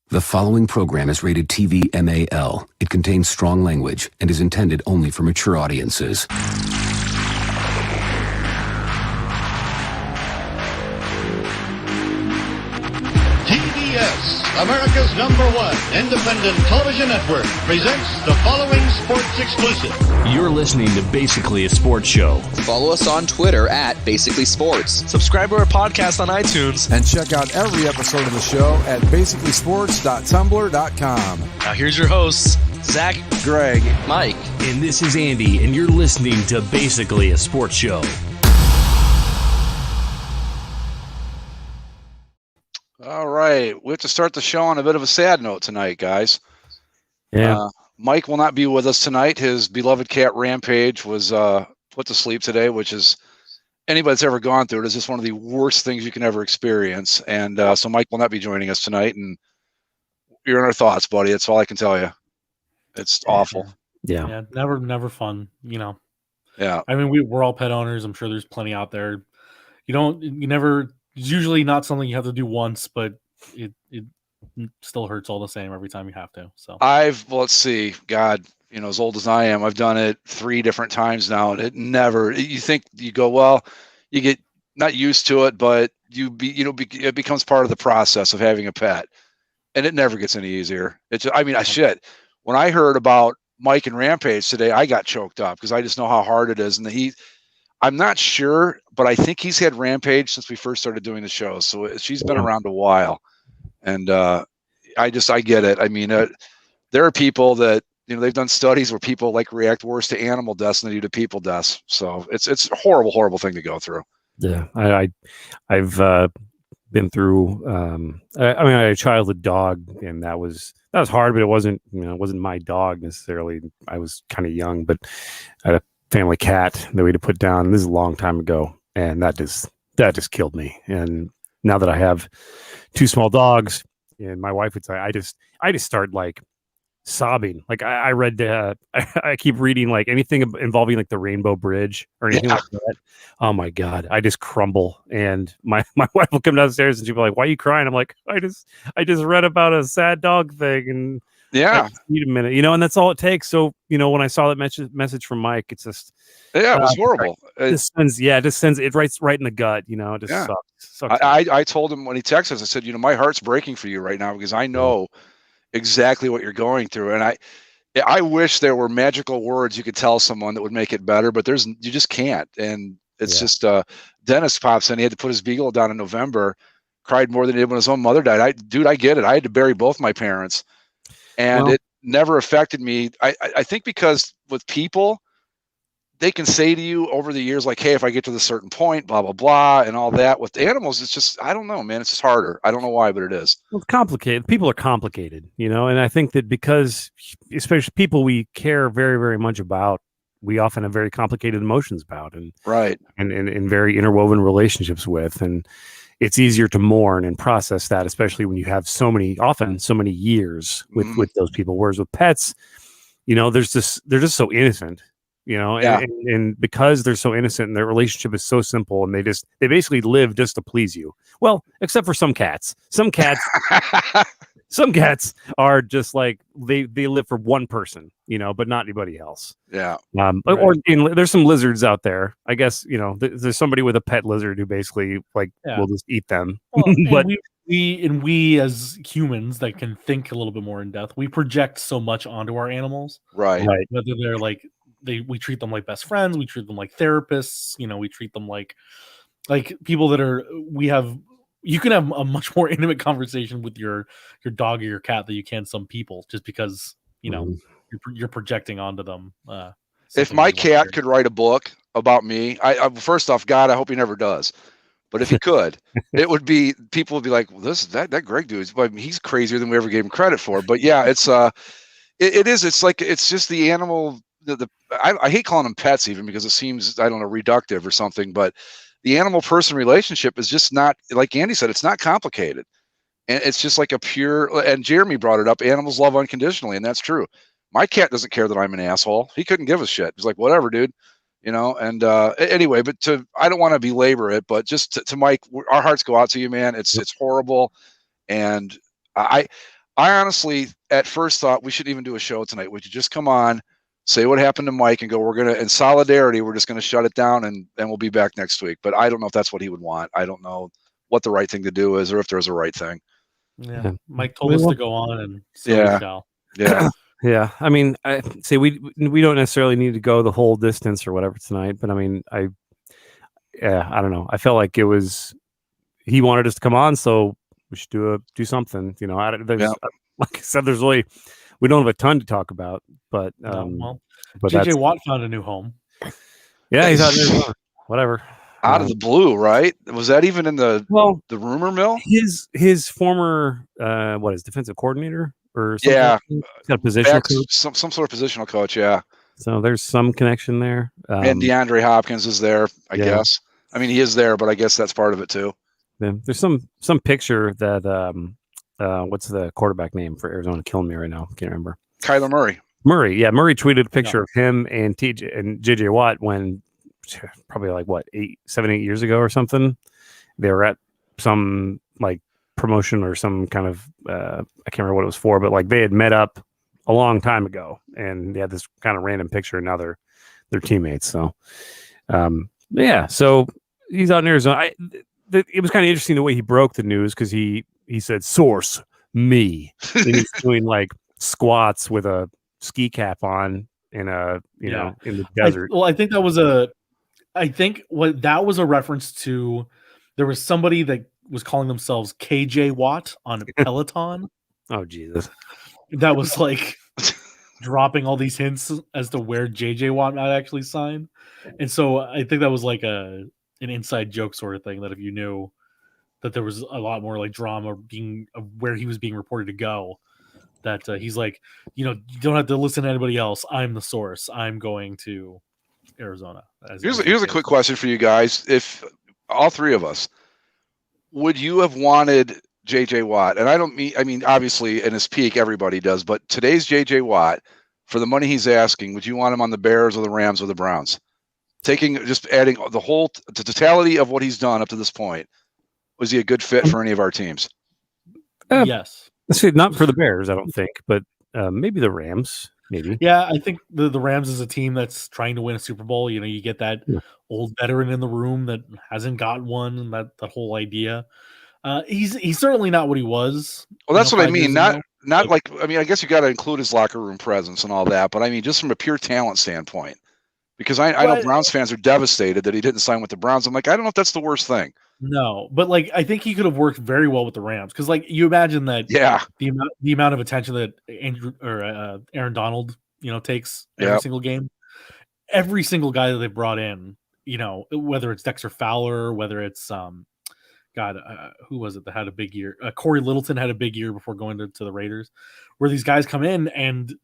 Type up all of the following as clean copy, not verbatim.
The following program is rated TV MAL. It contains strong language and is intended only for mature audiences. TBS, America's #1 independent television network, presents the following sports exclusive. You're listening to Basically a Sports Show. Follow us on Twitter at Basically Sports. Subscribe to our podcast on iTunes. And check out every episode of the show at basicallysports.tumblr.com. Now here's your hosts, Zach, Greg, Mike. And this is Andy, and you're listening to Basically a Sports Show. All right, we have to start the show on a bit of a sad note tonight, guys. Yeah. Mike will not be with us tonight. His beloved cat Rampage was put to sleep today, which is, anybody that's ever gone through it, is just one of the worst things you can ever experience. And so Mike will not be joining us tonight, and you're in our thoughts, buddy. That's all I can tell you. It's awful. Yeah. Never fun, you know. Yeah. I mean, we're all pet owners. I'm sure there's plenty out there. It's usually not something you have to do once, but it still hurts all the same every time you have to. So let's see, God, as old as I am, I've done it 3 different times now, and you think you go, well, you get not used to it, but it becomes part of the process of having a pet, and it never gets any easier. Shit. When I heard about Mike and Rampage today, I got choked up because I just know how hard it is, and I'm not sure, but I think he's had Rampage since we first started doing the show. So she's been around a while. And I get it. I mean, there are people that, they've done studies where people react worse to animal deaths than they do to people deaths. So it's a horrible, horrible thing to go through. yeah, I've been through. I had a childhood dog, and that was hard, but it wasn't my dog necessarily. I was kind of young, but I had a family cat that we had to put down. This is a long time ago, and that just killed me. And now that I have 2 small dogs, and my wife would say, I just start sobbing. I read, I keep reading anything involving the Rainbow Bridge or anything like that. Oh my God, I just crumble. And my wife will come downstairs and she'll be like, "Why are you crying?" I'm like, I just read about a sad dog thing, and need a minute, and that's all it takes. So, when I saw that message from Mike, it's just, it was horrible. It just sends it right in the gut, it just sucks. I told him when he texted us, I said, my heart's breaking for you right now, because I know exactly what you're going through. And I wish there were magical words you could tell someone that would make it better, but you just can't. And it's just, Dennis pops in, he had to put his beagle down in November, cried more than he did when his own mother died. I get it. I had to bury both my parents. And it never affected me. I think because with people, they can say to you over the years, hey, if I get to the certain point, blah, blah, blah, and all that. With animals, it's just, I don't know, man. It's just harder. I don't know why, but it is. Well, it's complicated. People are complicated, and I think that because, especially people we care very, very much about, we often have very complicated emotions about, and very interwoven relationships with, and it's easier to mourn and process that, especially when you have so many years with those people. Whereas with pets, they're just so innocent, and because they're so innocent and their relationship is so simple, and they basically live just to please you. Well, except for some cats. Some cats are just they live for one person, but not anybody else. Yeah. Or there's some lizards out there. I guess, there's somebody with a pet lizard who basically will just eat them. Well, but we as humans that can think a little bit more in depth, we project so much onto our animals. Right. Whether they're we treat them like best friends, we treat them like therapists, we treat them like people that you can have a much more intimate conversation with your dog or your cat than you can some people, just because you're projecting onto them. If my cat could write a book about me, I first off, God, I hope he never does. But if he could, it would be, people would be like, well, that Greg dude, he's crazier than we ever gave him credit for. But yeah, it's it's just the animal. I hate calling them pets even, because it seems, I don't know, reductive or something, but the animal person relationship is just not, like Andy said, it's not complicated. And it's just a pure, and Jeremy brought it up, animals love unconditionally. And that's true. My cat doesn't care that I'm an asshole. He couldn't give a shit. He's like, whatever, dude, and anyway, but I don't want to belabor it, but just to Mike, our hearts go out to you, man. It's horrible. And I honestly, at first, thought we shouldn't even do a show tonight. We should just come on, say what happened to Mike, and go. We're gonna, in solidarity, we're just gonna shut it down, and we'll be back next week. But I don't know if that's what he would want. I don't know what the right thing to do is, or if there's a right thing. Yeah, Mike told us to go on, and so yeah. Yeah, I mean, I say we don't necessarily need to go the whole distance or whatever tonight, but I mean, I don't know. I felt like it was he wanted us to come on, so we should do something. You know, like I said, we don't have a ton to talk about, but well, but JJ Watt found a new home. Yeah, he's out there. Whatever. Out of the blue, right? Was that even in the rumor mill? His former defensive coordinator or something? Yeah, he's got a positional coach. Some sort of positional coach. Yeah. So there's some connection there. And DeAndre Hopkins is there, I guess. I mean, he is there, but I guess that's part of it too. Yeah. There's some picture that what's the quarterback name for Arizona? Killing me right now. Can't remember. Kyler Murray. Murray tweeted a picture of him and JJ Watt when probably like 7, 8 years ago or something. They were at some like promotion or some kind of I can't remember what it was for, but like they had met up a long time ago and they had this kind of random picture and now they're teammates. So so he's out in Arizona. It was kind of interesting the way he broke the news because he said source me. And he's doing like squats with a ski cap on in a in the desert. I think that was a reference to there was somebody that was calling themselves KJ Watt on Peloton. Oh Jesus. That was like dropping all these hints as to where JJ Watt might actually sign. And so I think that was like an inside joke sort of thing that if you knew that there was a lot more like drama being where he was being reported to go, that he's like, you don't have to listen to anybody else. I'm the source. I'm going to Arizona. Here's a quick question for you guys. If all three of us, would you have wanted JJ Watt? And I mean, obviously in his peak, everybody does, but today's JJ Watt, for the money he's asking, would you want him on the Bears or the Rams or the Browns? Just adding the totality of what he's done up to this point, was he a good fit for any of our teams? Yes. Not for the Bears, I don't think, but maybe the Rams. Maybe. Yeah, I think the Rams is a team that's trying to win a Super Bowl. You get that old veteran in the room that hasn't got one, and that whole idea. He's certainly not what he was. Well, that's what I mean. Not like, I mean, I guess you got to include his locker room presence and all that, but I mean, just from a pure talent standpoint, because I know Browns fans are devastated that he didn't sign with the Browns. I'm like, I don't know if that's the worst thing. No, but like I think he could have worked very well with the Rams because like you imagine that the amount of attention that Aaron Donald takes every single game, every single guy that they brought in, whether it's Dexter Fowler, whether it's who was it that had a big year? Corey Littleton had a big year before going to the Raiders, where these guys come in and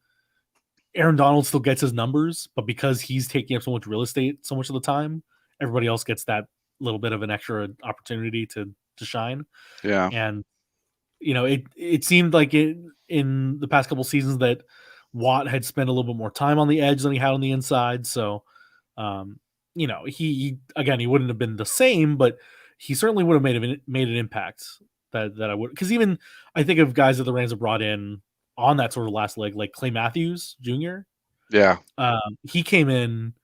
Aaron Donald still gets his numbers, but because he's taking up so much real estate so much of the time, everybody else gets that little bit of an extra opportunity to shine. Yeah. And it seemed like in the past couple seasons that Watt had spent a little bit more time on the edge than he had on the inside. So he wouldn't have been the same, but he certainly would have made an impact that I would, because even I think of guys that the Rams have brought in on that sort of last leg, like Clay Matthews Jr. Yeah. He came in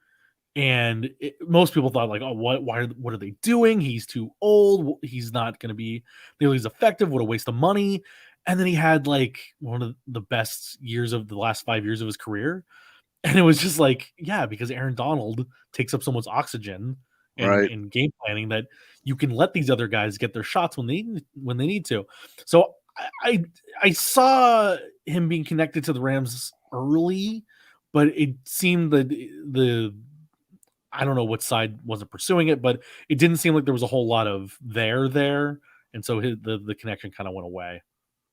and most people thought like, oh, what are they doing? He's too old. He's not going to be nearly as effective. What a waste of money. And then he had like one of the best years of the last 5 years of his career. And it was just like, yeah, because Aaron Donald takes up so much oxygen in game planning that you can let these other guys get their shots when they need to. So I saw him being connected to the Rams early, but it seemed that I don't know what side wasn't pursuing it, but it didn't seem like there was a whole lot of there. And so the connection kind of went away.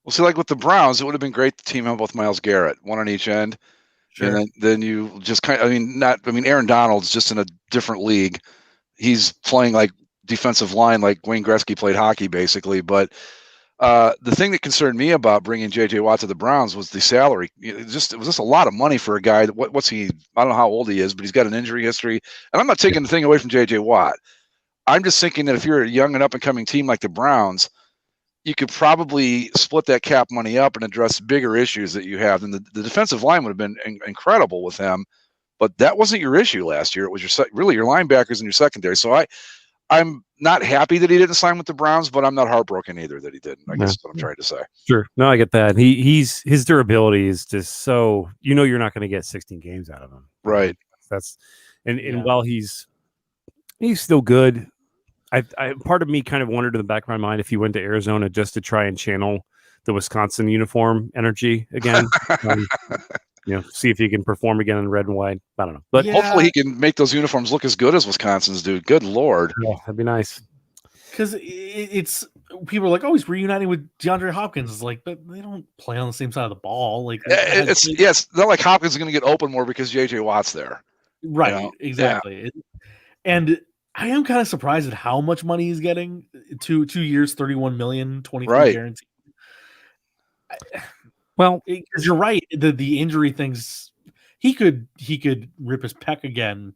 Well, see, like with the Browns, it would have been great to team up with Myles Garrett, one on each end. Sure. And then you just Aaron Donald's just in a different league. He's playing like defensive line, like Wayne Gretzky played hockey basically. But the thing that concerned me about bringing JJ Watt to the Browns was the salary. It was just a lot of money for a guy. What's he? I don't know how old he is, but he's got an injury history. And I'm not taking the thing away from JJ Watt. I'm just thinking that if you're a young and up and coming team like the Browns, you could probably split that cap money up and address bigger issues that you have. And the defensive line would have been incredible with him, but that wasn't your issue last year. It was really your linebackers and your secondary. So I'm not happy that he didn't sign with the Browns, but I'm not heartbroken either that he didn't. I guess is what I'm trying to say. Sure. No, I get that. His durability is just so, you're not going to get 16 games out of him. Right. And while he's still good, I part of me kind of wondered in the back of my mind if he went to Arizona just to try and channel the Wisconsin uniform energy again. See if he can perform again in red and white. I don't know, but hopefully he can make those uniforms look as good as Wisconsin's do. Good Lord. Yeah, that'd be nice. Because it's people are like, oh, he's reuniting with DeAndre Hopkins. It's like, but they don't play on the same side of the ball. Like, it's not like Hopkins is going to get open more because JJ Watt's there. Right. Exactly. Yeah. And I am kind of surprised at how much money he's getting. 2 years, 31 million, 23 guaranteed. Well, because you're right. The injury things, he could rip his pec again,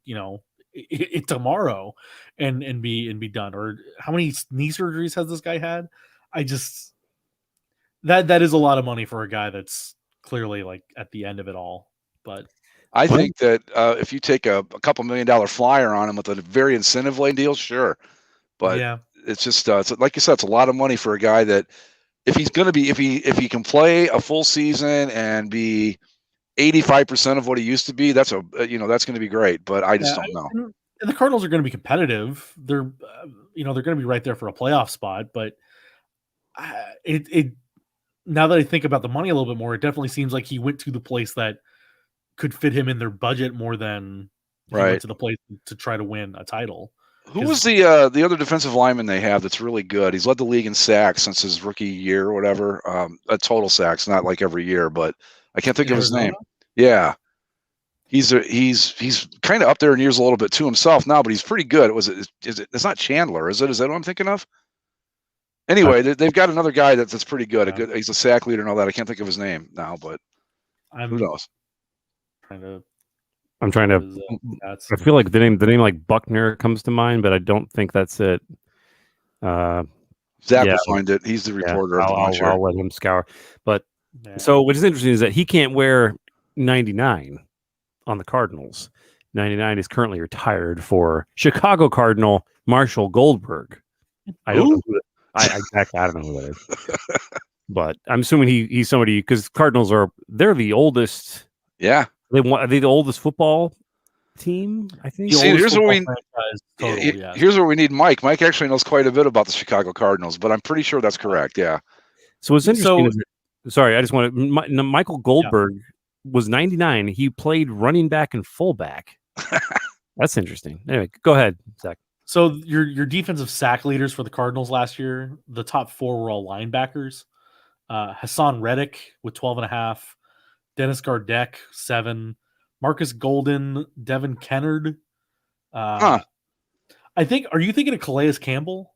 tomorrow, and be done. Or how many knee surgeries has this guy had? That is a lot of money for a guy that's clearly like at the end of it all. But I think that if you take a couple $1 million flyer on him with a very incentive laden deal, sure. But it's just it's like you said, it's a lot of money for a guy that if he's going to be if he can play a full season and be 85% of what he used to be, that's that's going to be great. But I just don't know. And the Cardinals are going to be competitive. They're they're going to be right there for a playoff spot. But it now that I think about the money a little bit more, it definitely seems like he went to the place that could fit him in their budget more than he went to the place to try to win a title. Who was the other defensive lineman they have that's really good? He's led the league in sacks since his rookie year or whatever. A total sacks, not like every year, but I can't think of his name. Yeah, he's kind of up there in years a little bit to himself now, but he's pretty good. It's not Chandler, is it? Is that what I'm thinking of? Anyway, they've got another guy that's pretty good. He's a sack leader and all that. I can't think of his name now, but who knows? I'm trying to. I feel like the name like Buckner comes to mind, but I don't think that's it. Zach will find it. He's the reporter. I'll let him scour. But so what is interesting is that he can't wear 99 on the Cardinals. 99 is currently retired for Chicago Cardinal Marshall Goldberg. I don't know. I don't know who that is. But I'm assuming he's somebody because Cardinals they're the oldest. Yeah. Are they the oldest football team? I think. Here's where we need Mike. Mike actually knows quite a bit about the Chicago Cardinals, but I'm pretty sure that's correct. Yeah. So what's interesting. Sorry, I just want to. Michael Goldberg was 99. He played running back and fullback. That's interesting. Anyway, go ahead, Zach. So your defensive sack leaders for the Cardinals last year, the top 4 were all linebackers. Hassan Reddick with 12.5. Dennis Gardeck, 7. Marcus Golden, Devin Kennard. I think. Are you thinking of Calais Campbell?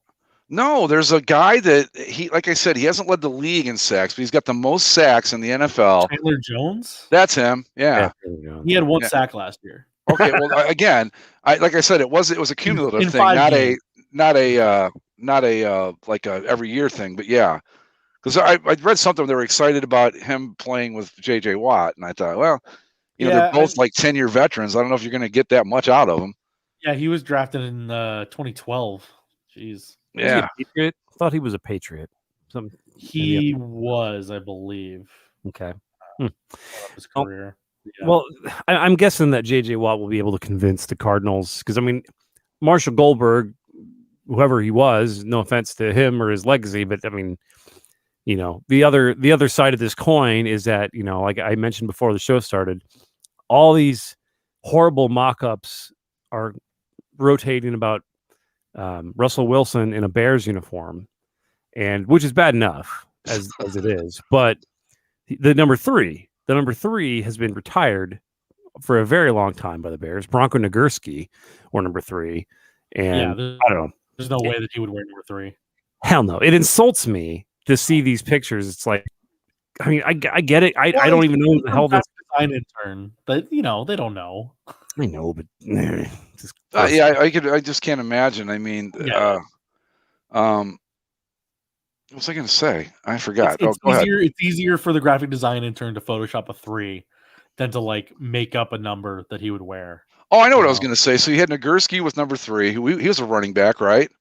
No, there's a guy that like I said, he hasn't led the league in sacks, but he's got the most sacks in the NFL. Chandler Jones. That's him. Yeah. He had 1 sack last year. Okay. Well, again, like I said, it was a cumulative thing, not a like a every year thing, but yeah. Because I read something they were excited about him playing with JJ Watt, and I thought, well, they're both like 10-year veterans. I don't know if you're going to get that much out of them. Yeah, he was drafted in 2012. Jeez. Yeah. I thought he was a Patriot. He was, I believe. Okay. His career. Well, I'm guessing that JJ Watt will be able to convince the Cardinals because Marshall Goldberg, whoever he was, no offense to him or his legacy, but the other side of this coin is that, like I mentioned before the show started, all these horrible mock-ups are rotating about Russell Wilson in a Bears uniform, and which is bad enough as it is. But the number three has been retired for a very long time by the Bears. Bronco Nagurski or number 3. And I don't know. There's no way that he would wear number 3. Hell no. It insults me to see these pictures. It's like, I get it. I don't even know what the hell this design intern, but they don't know. I know, but I just can't imagine. What was I going to say? I forgot. It's Go ahead. It's easier for the graphic design intern to Photoshop a 3 than to like make up a number that he would wear. Oh, I know what I was going to say. So you had Nagurski with number 3. He was a running back, right?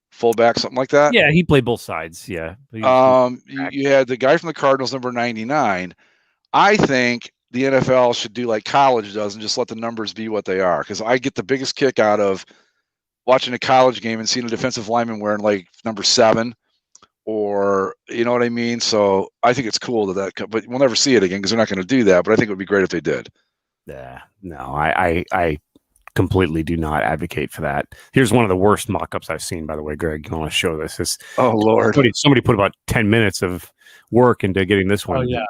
Fullback, something like that. Yeah, he played both sides. Yeah. You had the guy from the Cardinals, number 99. I think the NFL should do like college does and just let the numbers be what they are. Because I get the biggest kick out of watching a college game and seeing a defensive lineman wearing like number 7, or you know what I mean. So I think it's cool that, but we'll never see it again because they're not going to do that. But I think it would be great if they did. Yeah, no, I completely do not advocate for that. Here's one of the worst mock-ups I've seen, by the way, Greg. You want to show this? Oh Lord! Somebody put about 10 minutes of work into getting this one. Oh yeah.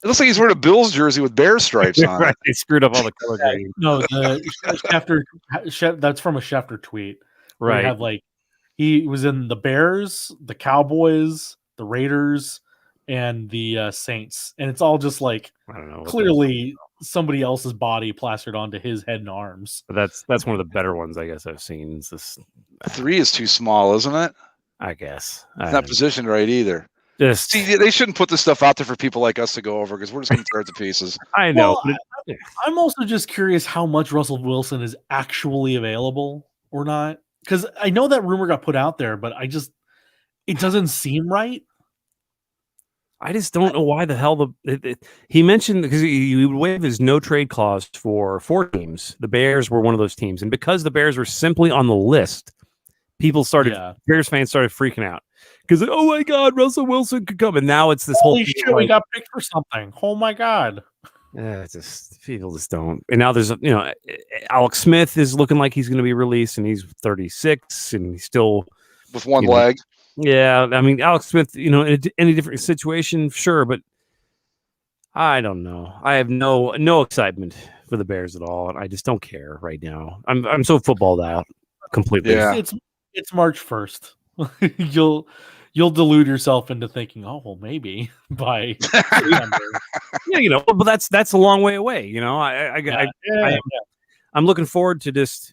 It looks like he's wearing a Bills jersey with bear stripes on Right, it. they screwed up all the color grading. No, that's from a Schefter tweet. Right. Have like he was in the Bears, the Cowboys, the Raiders, and the Saints, and it's all just like I don't know. clearly somebody else's body plastered onto his head and arms. But that's one of the better ones I guess I've seen. It's this, 3 is too small, isn't it? I guess It's not positioned right either. just See, they shouldn't put this stuff out there for people like us to go over because we're just going to tear it to pieces. I know. Well, I'm also just curious how much Russell Wilson is actually available or not, because I know that rumor got put out there, but it doesn't seem right. I just don't know why the hell he mentioned, because he would waive his no trade clause for 4 teams. The Bears were one of those teams, and because the Bears were simply on the list, Bears fans started freaking out because, oh my God, Russell Wilson could come, and now it's this Holy whole shit, we got picked for something. Oh my God. Yeah, it's just people just don't. And now there's Alex Smith is looking like he's going to be released, and he's 36, and he's still With one leg. Yeah, I mean, Alex Smith, in any different situation, sure, but I don't know. I have no excitement for the Bears at all, and I just don't care right now. I'm so footballed out completely. Yeah. It's March 1st. You'll delude yourself into thinking, oh well, maybe by September. Yeah, but that's a long way away. I'm looking forward to just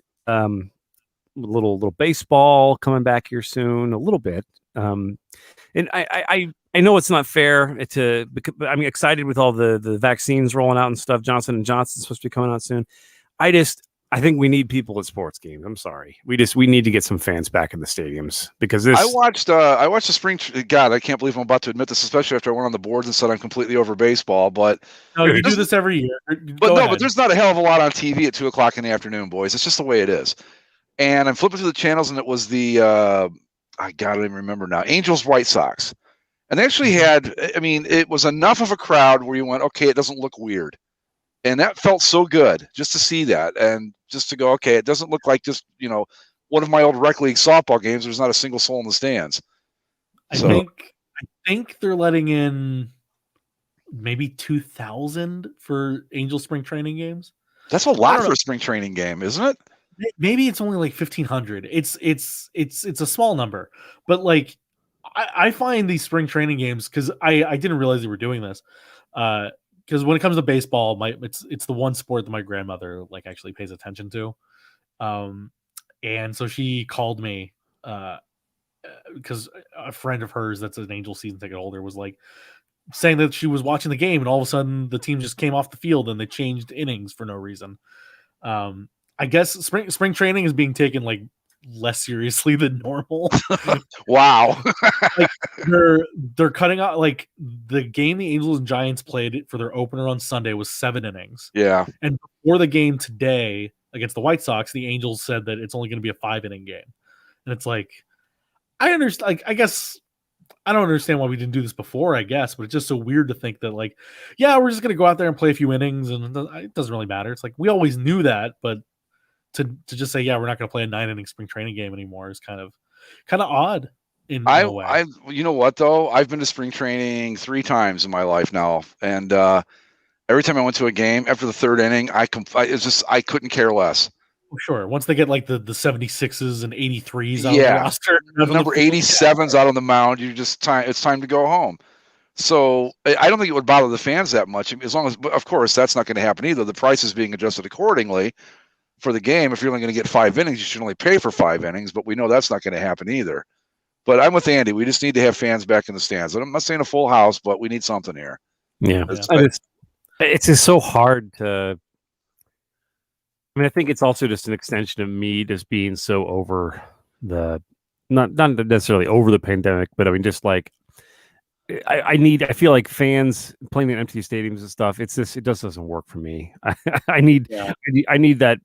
little baseball coming back here soon, a little bit. And I know it's not fair but I'm excited with all the vaccines rolling out and stuff. Johnson & Johnson's supposed to be coming out soon. I think we need people at sports games. I'm sorry. We need to get some fans back in the stadiums because this. I watched the spring. God, I can't believe I'm about to admit this, especially after I went on the boards and said I'm completely over baseball. But no, you do this every year. But there's not a hell of a lot on TV at 2:00 in the afternoon, boys. It's just the way it is. And I'm flipping through the channels, and it was the I don't even remember now. Angels White Sox, and they actually had. I mean, it was enough of a crowd where you went, okay, it doesn't look weird. And that felt so good just to see that and just to go, okay, it doesn't look like just, one of my old rec league softball games. There's not a single soul in the stands. I think they're letting in maybe 2,000 for Angel spring training games. That's a lot for a spring training game, isn't it? Maybe it's only like 1,500. It's a small number, but like I find these spring training games, because I didn't realize they were doing this. Because when it comes to baseball, it's the one sport that my grandmother like actually pays attention to, and so she called me because a friend of hers that's an Angel season ticket holder was like saying that she was watching the game, and all of a sudden the team just came off the field and they changed innings for no reason. I guess spring training is being taken like less seriously than normal. Wow. Like they're cutting out, like the game the Angels and Giants played for their opener on Sunday was 7 innings. Yeah. And before the game today against the White Sox, the Angels said that it's only going to be a 5-inning game. And it's like, I understand. Like, I guess I don't understand why we didn't do this before, I guess, but it's just so weird to think that like, yeah, we're just going to go out there and play a few innings and it doesn't really matter. It's like, we always knew that, but to just say, yeah, we're not going to play a 9-inning spring training game anymore is kind of odd in a way. You know what though? I've been to spring training 3 times in my life now, and every time I went to a game after the 3rd inning, I couldn't care less. Sure. Once they get like the 76s and 83s on the roster, number 87's out on the mound, it's time to go home. So I don't think it would bother the fans that much, as long as, of course, that's not going to happen either. The price is being adjusted accordingly for the game. If you're only going to get 5 innings, you should only pay for 5 innings, but we know that's not going to happen either. But I'm with Andy. We just need to have fans back in the stands. I'm not saying a full house, but we need something here. Yeah, Yeah. it's just so hard to. I mean, I think it's also just an extension of me just being so over the, not necessarily over the pandemic, but I mean, just like I feel like fans playing in empty stadiums and stuff. It just doesn't work for me. I need that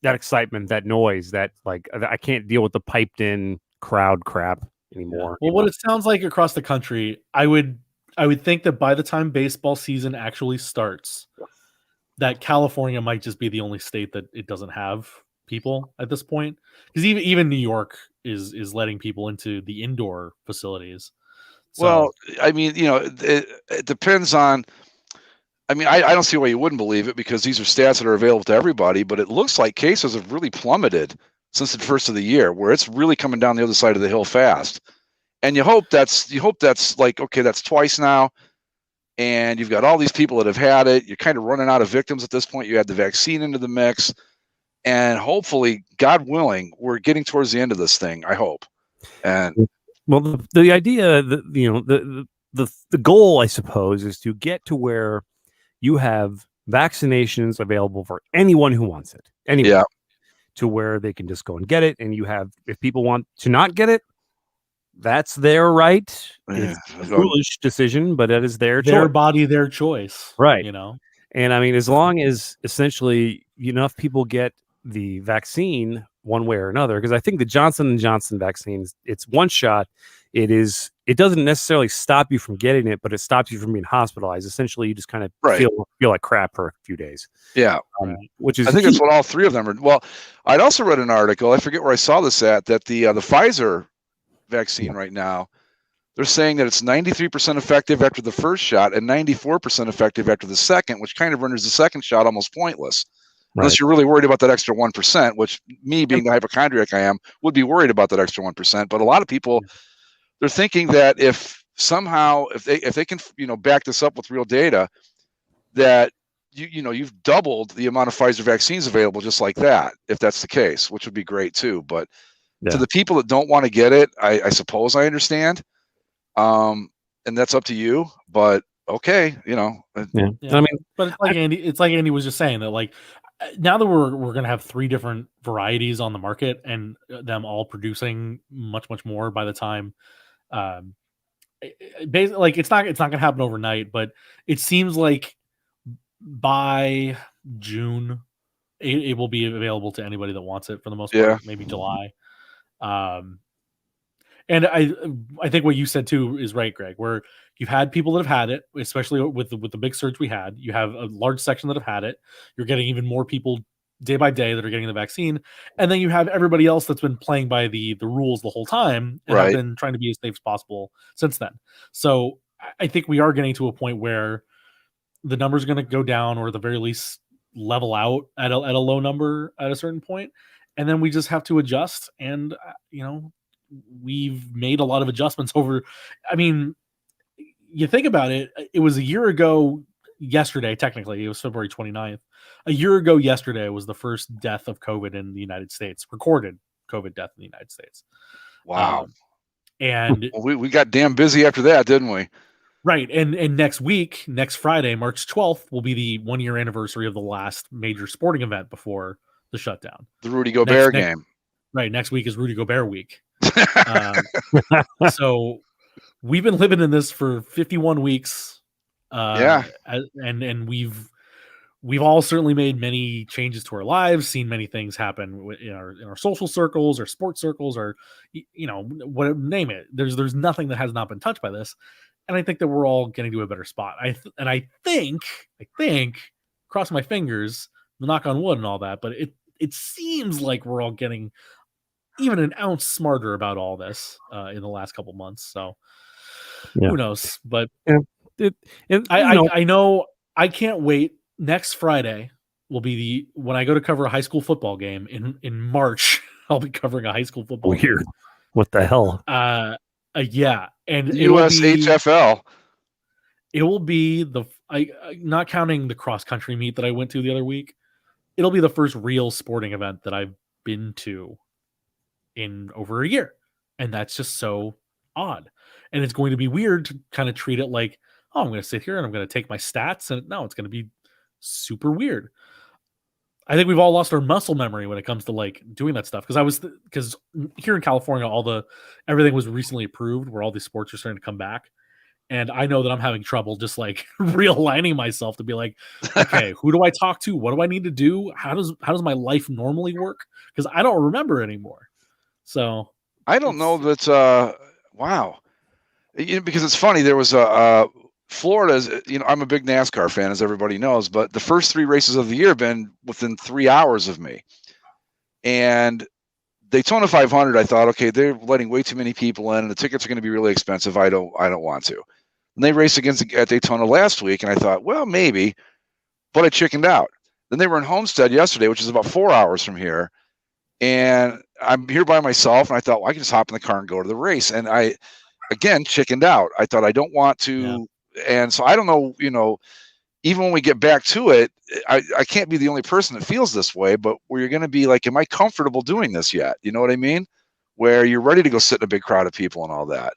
excitement, that noise, that like I can't deal with the piped in crowd crap anymore. Well, what it sounds like across the country, I would think that by the time baseball season actually starts, that California might just be the only state that it doesn't have people at this point, because even New York is letting people into the indoor facilities. So, Well, I mean, it depends on. I mean, I don't see why you wouldn't believe it, because these are stats that are available to everybody. But it looks like cases have really plummeted since the first of the year, where it's really coming down the other side of the hill fast. And you hope that's like, okay, that's twice now. And you've got all these people that have had it. You're kind of running out of victims at this point. You add the vaccine into the mix, and hopefully, God willing, we're getting towards the end of this thing. I hope. And well, the idea that the goal, I suppose, is to get to where you have vaccinations available for anyone who wants it. Anyone. Yeah. To where they can just go and get it, and you have, if people want to not get it, that's their right. It's a foolish decision, but that is their choice. body, their choice. Right. And I mean, as long as essentially enough people get the vaccine one way or another, because I think the Johnson & Johnson vaccines, it's one shot. It doesn't necessarily stop you from getting it, but it stops you from being hospitalized. Essentially, you just kind of feel like crap for a few days. Yeah. Which is, I think that's what all three of them are. Well, I'd also read an article, I forget where I saw this at, that the Pfizer vaccine right now, they're saying that it's 93% effective after the first shot and 94% effective after the second, which kind of renders the second shot almost pointless. Right. Unless you're really worried about that extra 1%, which me being the hypochondriac I am, would be worried about that extra 1%. But a lot of people, they're thinking that if somehow, if they can, back this up with real data, that you've doubled the amount of Pfizer vaccines available just like that, if that's the case, which would be great too. But to the people that don't want to get it, I suppose I understand. And that's up to you, but okay, Yeah. I mean, but it's like Andy was just saying that, like, now that we're going to have 3 different varieties on the market, and them all producing much more by the time, basically, like, it's not going to happen overnight, but it seems like by June it will be available to anybody that wants it, for the most part. Maybe July. And I think what you said too is right, Greg, where you've had people that have had it, especially with the big surge we had. You have a large section that have had it. You're getting even more people day by day that are getting the vaccine. And then you have everybody else that's been playing by the rules the whole time, and have been trying to be as safe as possible since then. So I think we are getting to a point where the number is going to go down, or at the very least level out at a low number at a certain point. And then we just have to adjust. And, we've made a lot of adjustments over. I mean, you think about it, it was a year ago yesterday, technically, it was February 29th. A year ago yesterday was the first death of COVID in the United States, recorded COVID death in the United States. Wow. And we got damn busy after that, didn't we? Right. And next week, next Friday, March 12th, will be the 1-year anniversary of the last major sporting event before the shutdown. The Rudy Gobert game. Right. Next week is Rudy Gobert week. So we've been living in this for 51 weeks. And we've all certainly made many changes to our lives, seen many things happen in our social circles, or sports circles, or, what, name it. There's nothing that has not been touched by this. And I think that we're all getting to a better spot. I think, cross my fingers, knock on wood and all that, but it seems like we're all getting even an ounce smarter about all this in the last couple months. So who knows? But I know I can't wait. Next Friday will be when I go to cover a high school football game in March. I'll be covering a high school football game. What the hell? Yeah. And USHFL. It will be not counting the cross country meet that I went to the other week. It'll be the first real sporting event that I've been to in over a year. And that's just so odd. And it's going to be weird to kind of treat it like, oh, I'm going to sit here and I'm going to take my stats. And no, it's going to be super weird. I think we've all lost our muscle memory when it comes to like doing that stuff. Because here in California, everything was recently approved where all these sports are starting to come back. And I know that I'm having trouble just like realigning myself to be like, okay, who do I talk to? What do I need to do? How does my life normally work? Because I don't remember anymore. So I don't know that. Wow, because it's funny. There was Florida's. I'm a big NASCAR fan, as everybody knows. But the first 3 races of the year have been within 3 hours of me, and Daytona 500. I thought, okay, they're letting way too many people in, and the tickets are going to be really expensive. I don't want to. And they raced at Daytona last week, and I thought, well, maybe, but I chickened out. Then they were in Homestead yesterday, which is about 4 hours from here. And I'm here by myself, and I thought, well, I can just hop in the car and go to the race. And I, again, chickened out. I thought I don't want to. Yeah. And so I don't know, even when we get back to it, I can't be the only person that feels this way, but where you're going to be like, am I comfortable doing this yet? You know what I mean? Where you're ready to go sit in a big crowd of people and all that.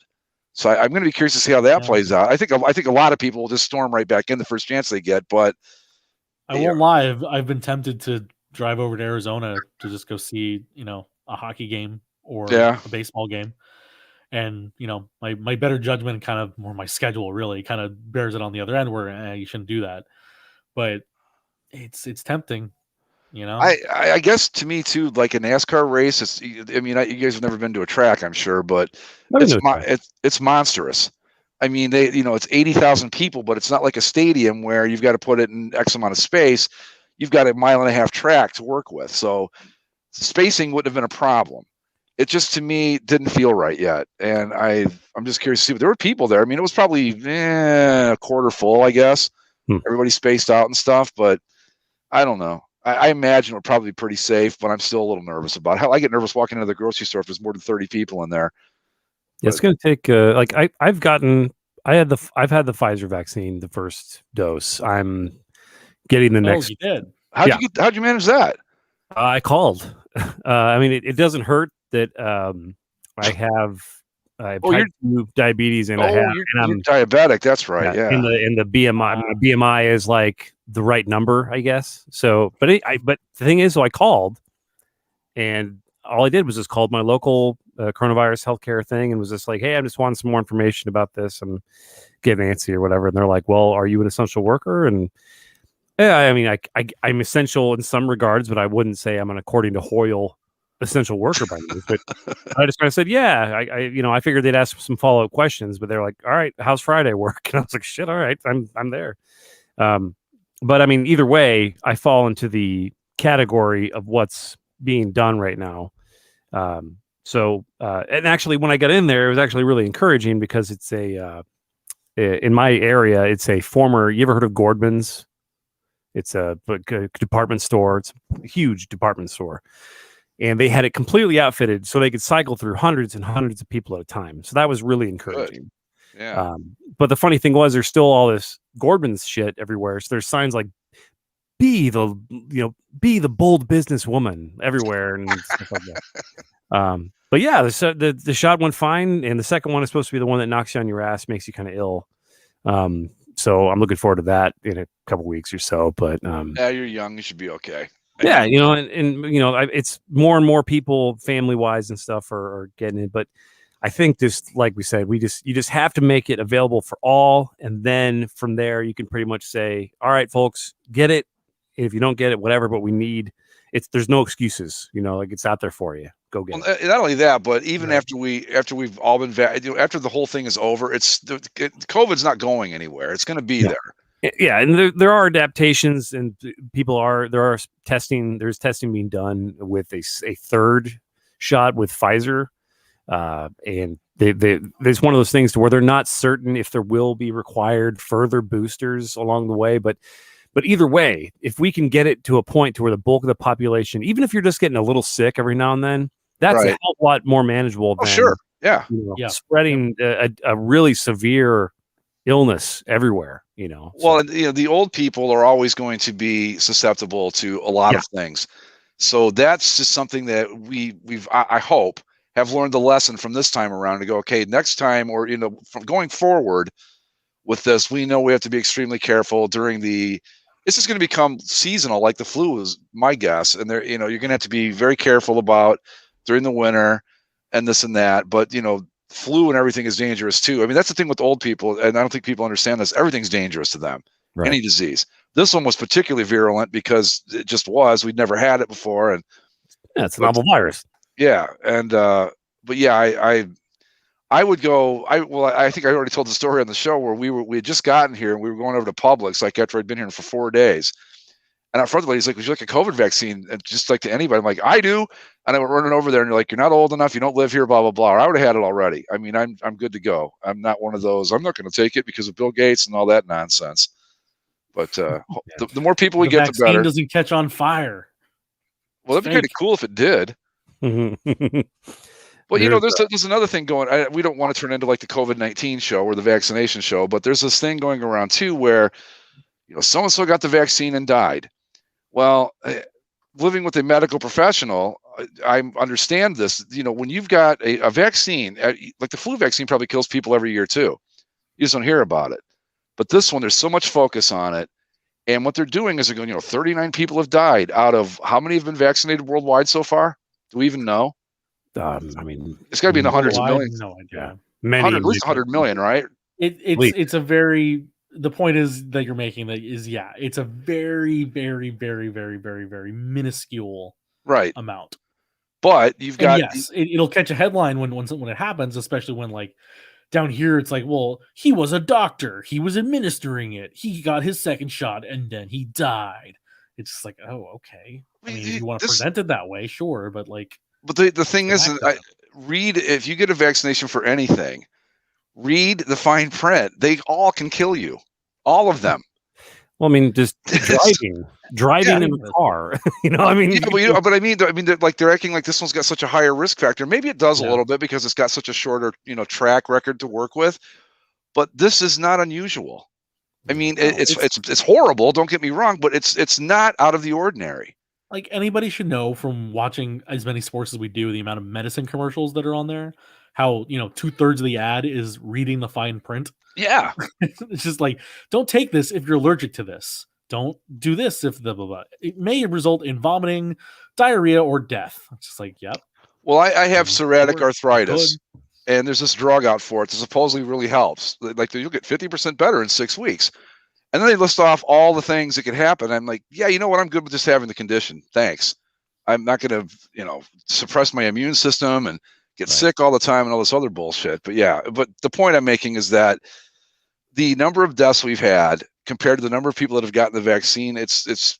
So I'm going to be curious to see how that plays out. I think a lot of people will just storm right back in the first chance they get, but I won't lie. I've been tempted to drive over to Arizona to just go see, a hockey game or a baseball game. And, my better judgment kind of, or my schedule really kind of bears it on the other end where you shouldn't do that. But it's tempting, I guess to me too, like a NASCAR race, you guys have never been to a track, I'm sure, but it's monstrous. I mean, it's 80,000 people, but it's not like a stadium where you've got to put it in X amount of space. You've got a 1.5 mile track to work with. So spacing wouldn't have been a problem. It just, to me, didn't feel right yet. And I'm just curious to see, but there were people there. I mean, it was probably a quarter full, I guess. Everybody spaced out and stuff, but I don't know. I imagine it would probably be pretty safe, but I'm still a little nervous about it. Hell, I get nervous walking into the grocery store if there's more than 30 people in there. Yeah, it's going to take I've had the Pfizer vaccine, the first dose. I'm getting the next. You did. How'd you manage that? I called. I mean, it doesn't hurt that I have type 2 diabetes and you're diabetic. That's right. Yeah. And the BMI, my BMI is like the right number, I guess. So, but the thing is, so I called, and all I did was just called my local coronavirus healthcare thing and was just like, hey, I just wanting some more information about this. I'm getting antsy or whatever. And they're like, well, are you an essential worker? And yeah, I mean, I'm essential in some regards, but I wouldn't say I'm an, according to Hoyle, essential worker by me. But I just kind of said, yeah, I figured they'd ask some follow-up questions, but they're like, all right, how's Friday work? And I was like, shit, all right, I'm there. But I mean, either way, I fall into the category of what's being done right now. So and actually, when I got in there, it was actually really encouraging because it's in my area, it's a former. You ever heard of Gordman's? It's a department store. It's a huge department store, and they had it completely outfitted so they could cycle through hundreds and hundreds of people at a time. So that was really encouraging. Good. Yeah. But the funny thing was, there's still all this Gordman's shit everywhere. So there's signs like be the bold businesswoman everywhere and stuff like that. But yeah, the shot went fine, and the second one is supposed to be the one that knocks you on your ass, makes you kind of ill. So I'm looking forward to that in a couple weeks or so. But yeah, you're young, you should be okay. Yeah, and it's more and more people, family wise and stuff, are getting it. But I think just like we said, you just have to make it available for all, and then from there you can pretty much say, all right, folks, get it. If you don't get it, whatever. But we need there's no excuses. Like it's out there for you. Go get it. Not only that, but even after we've all been after the whole thing is over, COVID's not going anywhere. It's going to be there. Yeah, and there are adaptations, and there's testing being done with a third shot with Pfizer, and there's one of those things to where they're not certain if there will be required further boosters along the way, but either way, if we can get it to a point to where the bulk of the population, even if you're just getting a little sick every now and then, that's a hell of a lot more manageable than spreading a really severe illness everywhere. Well, the old people are always going to be susceptible to a lot of things. So that's just something that we've I hope have learned the lesson from this time around to go, okay, next time, or from going forward with this, we know we have to be extremely careful during this is going to become seasonal, like the flu is my guess. And there, you're going to have to be very careful about during the winter and this and that. But, flu and everything is dangerous too. I mean, that's the thing with old people. And I don't think people understand this. Everything's dangerous to them, any disease. This one was particularly virulent because it just was, we'd never had it before. And it's a novel virus. Yeah. And, but yeah, I would go. I think I already told the story on the show where we had just gotten here and we were going over to Publix like after I'd been here for 4 days, and our front lady's like, "Would you like a COVID vaccine?" And just like to anybody, I'm like, "I do." And I went running over there, and you're like, "You're not old enough. You don't live here." Blah blah blah. Or I would have had it already. I mean, I'm good to go. I'm not one of those. I'm not going to take it because of Bill Gates and all that nonsense. But the more people we get, the better. Doesn't catch on fire. Well, that'd be kind of cool if it did. Well, there's another thing going. We don't want to turn into like the COVID-19 show or the vaccination show, but there's this thing going around too where, so-and-so got the vaccine and died. Well, living with a medical professional, I understand this. When you've got a vaccine, like the flu vaccine probably kills people every year too. You just don't hear about it. But this one, there's so much focus on it. And what they're doing is they're going, 39 people have died out of how many have been vaccinated worldwide so far? Do we even know? I mean, it's got to be in the hundreds of millions. No idea. Many, at least 100 million, right? It's a very. The point is that you're making that is it's a very, very, very, very, very, very minuscule amount. But you've got it'll catch a headline when it happens, especially when like down here it's like, well, he was a doctor, he was administering it, he got his second shot, and then he died. It's just like, oh, okay. I mean, if you want to present it that way, sure, but like. But the thing is, if you get a vaccination for anything, read the fine print. They all can kill you, all of them. Well, I mean, just driving in a car. I mean, but I mean, they're acting like this one's got such a higher risk factor. Maybe it does a little bit because it's got such a shorter, track record to work with. But this is not unusual. I mean, it's horrible. Don't get me wrong, but it's not out of the ordinary. Like anybody should know from watching as many sports as we do, the amount of medicine commercials that are on there, how 2/3 of the ad is reading the fine print. Yeah. It's just like, don't take this if you're allergic to this. Don't do this if the blah, blah. It may result in vomiting, diarrhea, or death. It's just like, yep. Well, I have psoriatic arthritis, and there's this drug out for it that supposedly really helps. Like you'll get 50% better in 6 weeks. And then they list off all the things that could happen. I'm like, yeah, you know what? I'm good with just having the condition. Thanks. I'm not going to, suppress my immune system and get sick all the time and all this other bullshit. But yeah, but the point I'm making is that the number of deaths we've had compared to the number of people that have gotten the vaccine, it's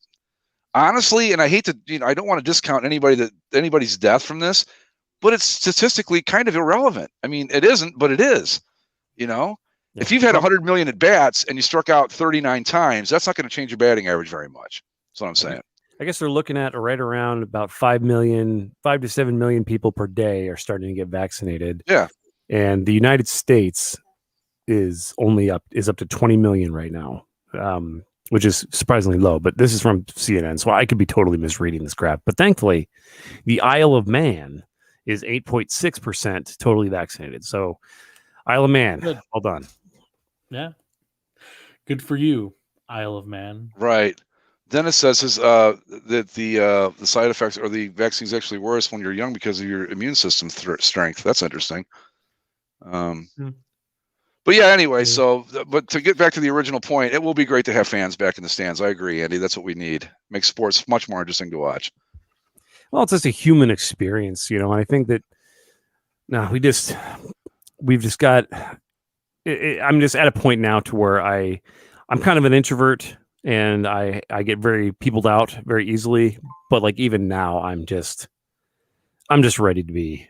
honestly, and I hate to, I don't want to discount anybody's death from this, but it's statistically kind of irrelevant. I mean, it isn't, but it is, If you've had 100 million at bats and you struck out 39 times, that's not going to change your batting average very much. That's what I'm saying. I guess they're looking at right around about 5 to 7 million people per day are starting to get vaccinated. Yeah. And the United States is up to 20 million right now, which is surprisingly low. But this is from CNN, so I could be totally misreading this graph. But thankfully, the Isle of Man is 8.6% totally vaccinated. So Isle of Man, well done. Yeah. Good for you, Isle of Man. Right. Then it says that the side effects or the vaccine is actually worse when you're young because of your immune system strength. That's interesting. But yeah, anyway, but to get back to the original point, it will be great to have fans back in the stands. I agree, Andy. That's what we need. Makes sports much more interesting to watch. Well, it's just a human experience, and I think that we've just got. I'm just at a point now to where I'm kind of an introvert and I get very peopled out very easily. But like even now, I'm just ready to be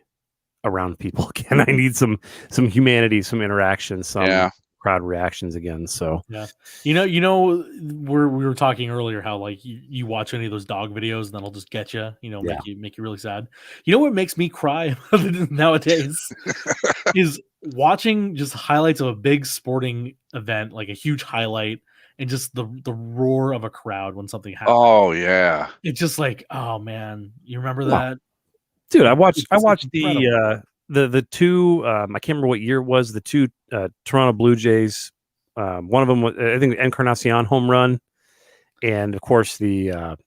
around people again. I need some humanity, some interaction, some crowd reactions again. So yeah, we were talking earlier how like you watch any of those dog videos and then it'll just get you, make you really sad. You know what makes me cry nowadays is watching just highlights of a big sporting event, like a huge highlight, and just the roar of a crowd when something happens. Oh yeah, it's just like, oh man, you remember that? Dude, I watched incredible. the two. I can't remember what year it was. The two Toronto Blue Jays. One of them was, I think, the Encarnacion home run, and of course the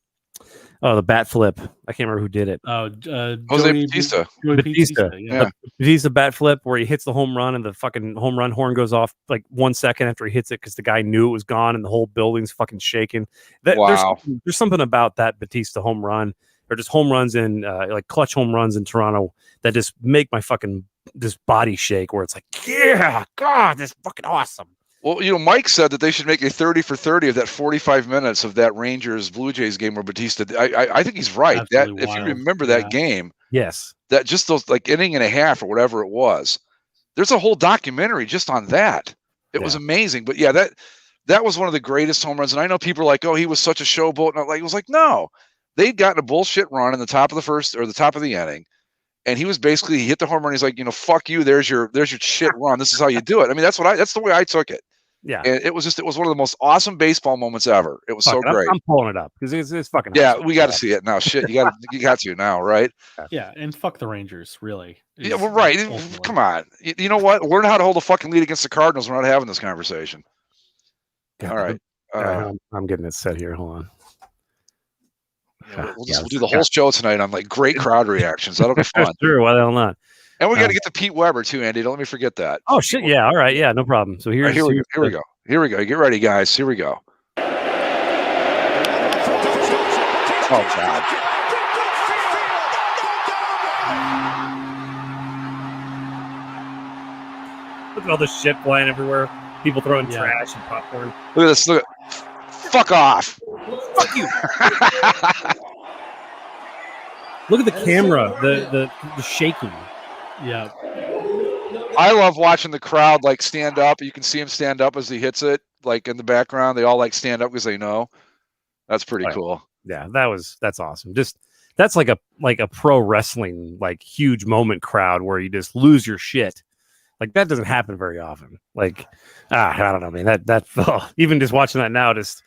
bat flip. I can't remember who did it. Jose Bautista. Bautista. Yeah. Bautista bat flip where he hits the home run and the fucking home run horn goes off like 1 second after he hits it because the guy knew it was gone and the whole building's fucking shaking. Wow. There's something about that Bautista home run or just home runs in like clutch home runs in Toronto that just make my fucking just body shake where it's like, yeah, God, that's fucking awesome. Well, Mike said that they should make a 30 for 30 of that 45 minutes of that Rangers Blue Jays game where Bautista. I think he's right. Absolutely That wild. if you remember that game, Yes. that just those like inning and a half or whatever it was, there's a whole documentary just on that. It was amazing. But yeah, that was one of the greatest home runs. And I know people are like, oh, he was such a showboat. And it was like, no, they'd gotten a bullshit run in the top of the first or the top of the inning. And he hit the home run. He's like, fuck you. There's your shit run. This is how you do it. I mean, that's the way I took it. Yeah. And it was one of the most awesome baseball moments ever. It was so great. I'm pulling it up because it's fucking Yeah, awesome. we got to see it now. Shit, you got to now, right? Yeah, and fuck the Rangers, really. Yeah, well, right. Come on. You know what? Learn how to hold a fucking lead against the Cardinals. We're not having this conversation. God, All right. I'm getting it set here. Hold on. We'll do the whole show tonight on like great crowd reactions. That'll be fun. Sure, why the hell not? And we got to get to Pete Weber too, Andy. Don't let me forget that. Oh shit, yeah, all right, yeah, no problem. So here we go. Here we go. Get ready, guys. Here we go. Oh God. Look at all this shit flying everywhere. People throwing trash and popcorn. Look at this. Look at. Fuck off. Fuck you. Look at the camera. The shaking. Yeah. I love watching the crowd like stand up. You can see him stand up as he hits it, like in the background. They all like stand up because they know. That's pretty cool. Yeah, that's awesome. Just that's like a pro wrestling like huge moment crowd where you just lose your shit. Like that doesn't happen very often. Like I don't know, man. That even just watching that now, just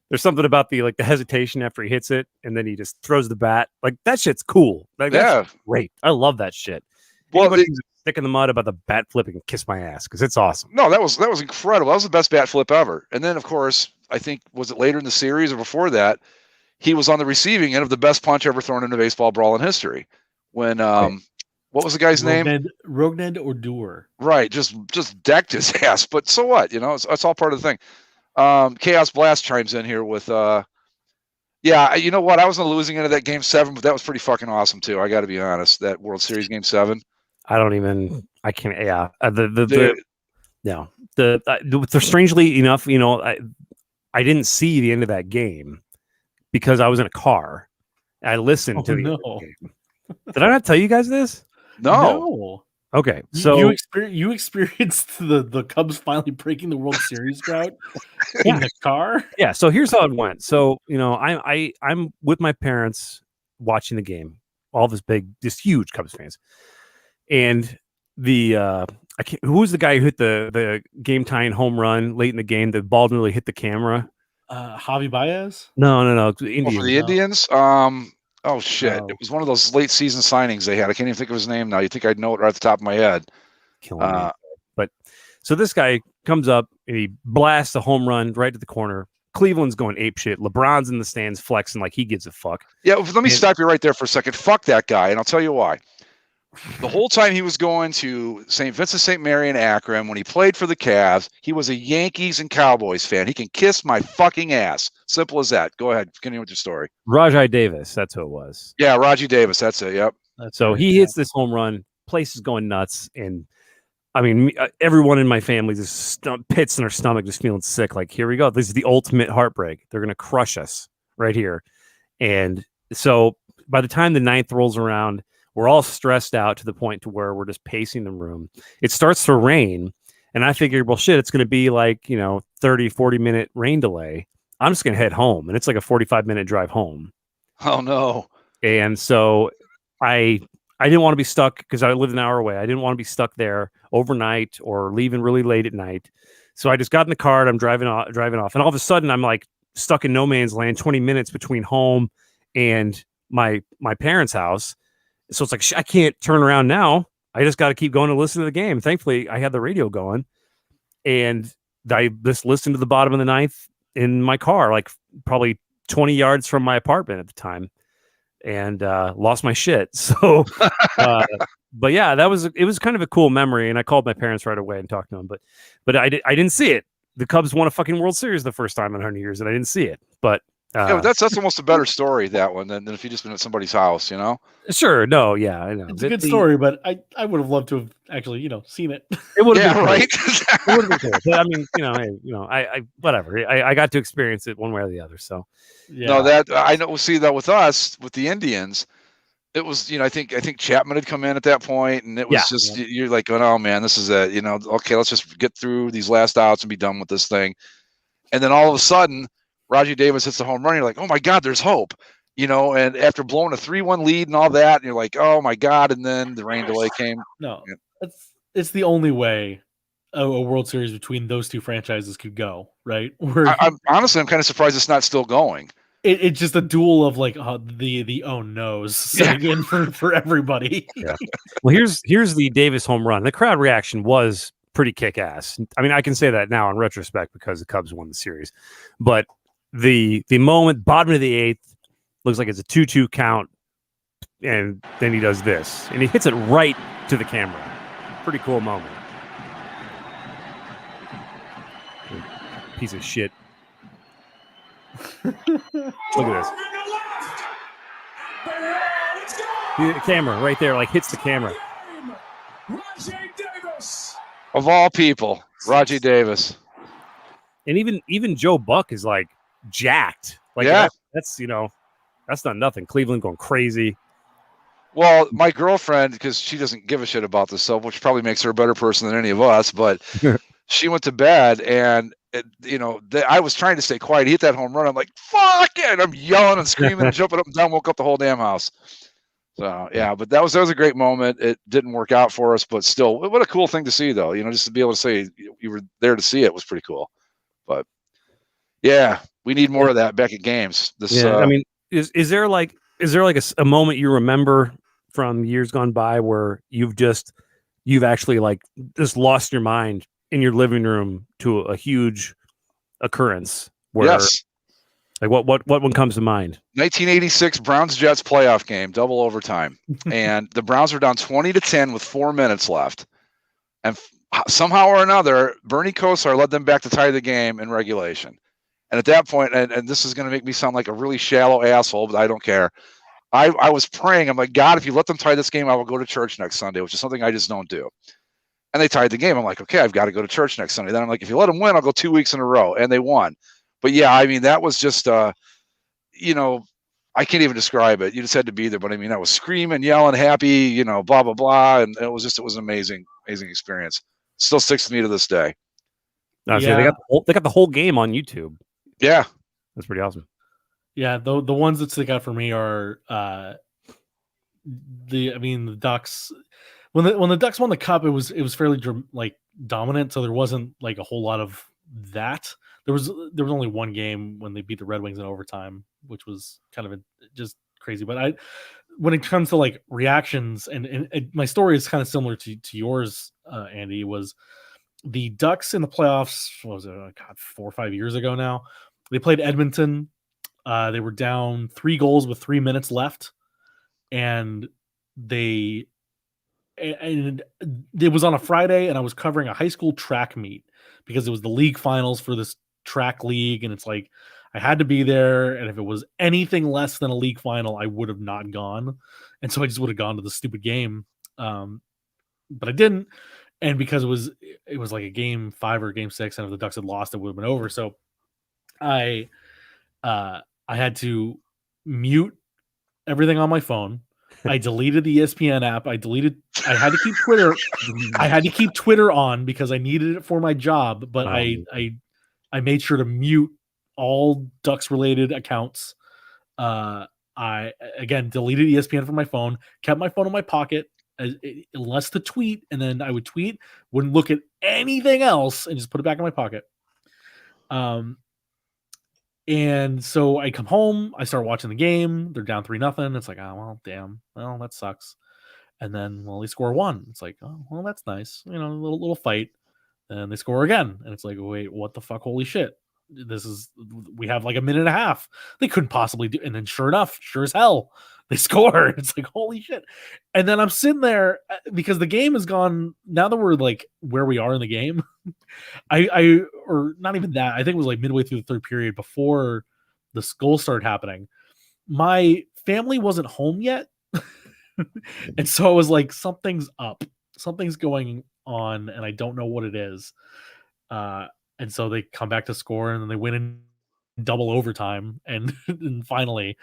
there's something about the hesitation after he hits it and then he just throws the bat. Like that shit's cool. Like that's great. I love that shit. Well, stick in the mud about the bat flipping, kiss my ass because it's awesome. No, that was incredible. That was the best bat flip ever. And then, of course, I think was it later in the series or before that, he was on the receiving end of the best punch ever thrown in a baseball brawl in history. When what was the guy's name? Rogned Odor. Right, just decked his ass. But so what? It's all part of the thing. Chaos Blast chimes in here with yeah, you know what? I was on the losing end of that game 7, but that was pretty fucking awesome too. I got to be honest. That World Series game 7. I can't. Yeah. Strangely enough, I didn't see the end of that game because I was in a car. I listened to the end of the game. Did I not tell you guys this? No. Okay. So you experienced the Cubs finally breaking the World Series drought in the car. Yeah. So here's how it went. So, I'm with my parents watching the game, all this huge Cubs fans. And who was the guy who hit the game tying home run late in the game? The ball didn't really hit the camera. Javi Baez? No. Indians. For the Indians? Oh shit! It was one of those late season signings they had. I can't even think of his name now. You think I'd know it right off the top of my head? Killing me. But so this guy comes up and he blasts a home run right to the corner. Cleveland's going ape shit. LeBron's in the stands flexing like he gives a fuck. Yeah, let me stop you right there for a second. Fuck that guy, and I'll tell you why. The whole time he was going to St. Vincent St. Mary in Akron, when he played for the Cavs, he was a Yankees and Cowboys fan. He can kiss my fucking ass. Simple as that. Go ahead. Continue with your story. Rajai Davis. That's who it was. Yeah, Raji Davis. That's it. Yep. He hits this home run. Place is going nuts. And I mean, everyone in my family just pits in their stomach, just feeling sick. Like, here we go. This is the ultimate heartbreak. They're going to crush us right here. And so by the time the 9th rolls around, we're all stressed out to the point to where we're just pacing the room. It starts to rain. And I figured, well, shit, it's going to be like, 30, 40-minute rain delay. I'm just going to head home. And it's like a 45-minute drive home. Oh, no. And so I didn't want to be stuck because I lived an hour away. I didn't want to be stuck there overnight or leaving really late at night. So I just got in the car and I'm driving off. And all of a sudden, I'm like stuck in no man's land, 20 minutes between home and my parents' house. So it's like, I can't turn around now. I just got to keep going to listen to the game. Thankfully, I had the radio going, and I just listened to the bottom of the ninth in my car, like probably 20 yards from my apartment at the time, and lost my shit. So, but yeah, it was kind of a cool memory, and I called my parents right away and talked to them. But I didn't see it. The Cubs won a fucking World Series the first time in 100 years, and I didn't see it. But yeah, that's almost a better story, that one, than if you just been at somebody's house, you know? Sure. No. Yeah, I know. It's a good story, but I would have loved to have actually, seen it. It would have been right. It would have been cool. But I mean, I whatever. I got to experience it one way or the other. So yeah. No, that I know. See that with us, with the Indians, it was, I think Chapman had come in at that point, and it was you're like, oh man, this is it. Okay, let's just get through these last outs and be done with this thing. And then all of a sudden, Rajai Davis hits the home run. You're like, oh my God, there's hope. And after blowing a 3-1 lead and all that, and you're like, oh my God. And then the rain delay came. No, it's the only way a World Series between those two franchises could go, right? I'm honestly, I'm kind of surprised it's not still going. It's just a duel of like the oh no's setting in for everybody. Yeah. Well, here's the Davis home run. The crowd reaction was pretty kick ass. I mean, I can say that now in retrospect because the Cubs won the series, but the moment, bottom of the eighth, looks like it's a 2-2 count, and then he does this, and he hits it right to the camera. Pretty cool moment. Piece of shit. Look at this. The camera right there, like, hits the camera. Of all people, Rajai Davis. And even Joe Buck is like jacked. Like, that's not nothing. Cleveland going crazy. Well, my girlfriend, because she doesn't give a shit about this stuff, which probably makes her a better person than any of us, but she went to bed and I was trying to stay quiet. He hit that home run. I'm like, fuck it. And I'm yelling and screaming and jumping up and down, woke up the whole damn house. So, yeah, but that was a great moment. It didn't work out for us, but still, what a cool thing to see, though. Just to be able to say you were there to see it was pretty cool. But, yeah, we need more of that back at games. I mean, is there like a moment you remember from years gone by where you've actually like just lost your mind in your living room to a huge occurrence? Where, yes. Like what one comes to mind? 1986 Browns-Jets playoff game, double overtime. And the Browns were down 20-10 with 4 minutes left. And somehow or another, Bernie Kosar led them back to tie the game in regulation. And at that point, and this is going to make me sound like a really shallow asshole, but I don't care. I was praying. I'm like, God, if you let them tie this game, I will go to church next Sunday, which is something I just don't do. And they tied the game. I'm like, okay, I've got to go to church next Sunday. Then I'm like, if you let them win, I'll go 2 weeks in a row. And they won. But yeah, I mean, that was just, I can't even describe it. You just had to be there. But I mean, I was screaming, yelling, happy, blah, blah, blah. And it was an amazing, amazing experience. Still sticks with me to this day. No, so they got the whole game on YouTube. Yeah. That's pretty awesome. Yeah. The ones that stick out for me are the Ducks. When the Ducks won the Cup, it was fairly like dominant. So there wasn't like a whole lot of that. There was only one game when they beat the Red Wings in overtime, which was kind of just crazy. But when it comes to like reactions, and my story is kind of similar to yours, Andy, was the Ducks in the playoffs. What was it? 4 or 5 years ago now. They played Edmonton. They were down 3 goals with 3 minutes left, and it was on a Friday, and I was covering a high school track meet because it was the league finals for this track league, and it's like I had to be there, and if it was anything less than a league final, I would have not gone, and so I just would have gone to the stupid game, but I didn't, and because it was like a game 5 or game 6, and if the Ducks had lost, it would have been over. So I had to mute everything on my phone. I deleted the ESPN app. I had to keep Twitter. I had to keep Twitter on because I needed it for my job, but I made sure to mute all Ducks related accounts. I again deleted ESPN from my phone, kept my phone in my pocket unless to tweet, and then I would tweet, wouldn't look at anything else, and just put it back in my pocket. And so I come home, I start watching the game. They're down 3-0. It's like, oh well, damn. Well, that sucks. And then, well, they score 1. It's like, oh well, that's nice. You know, a little fight. And they score again. And it's like, wait, what the fuck? Holy shit. We have like a minute and a half. They couldn't possibly do. And then sure enough, sure as hell, they score. It's like, holy shit. And then I'm sitting there because the game has gone, now that we're like where we are in the game, or not even that, I think it was like midway through the third period before the goals started happening. My family wasn't home yet. And so I was like, something's up. Something's going on, and I don't know what it is. And so they come back to score, and then they win in double overtime. And, and finally,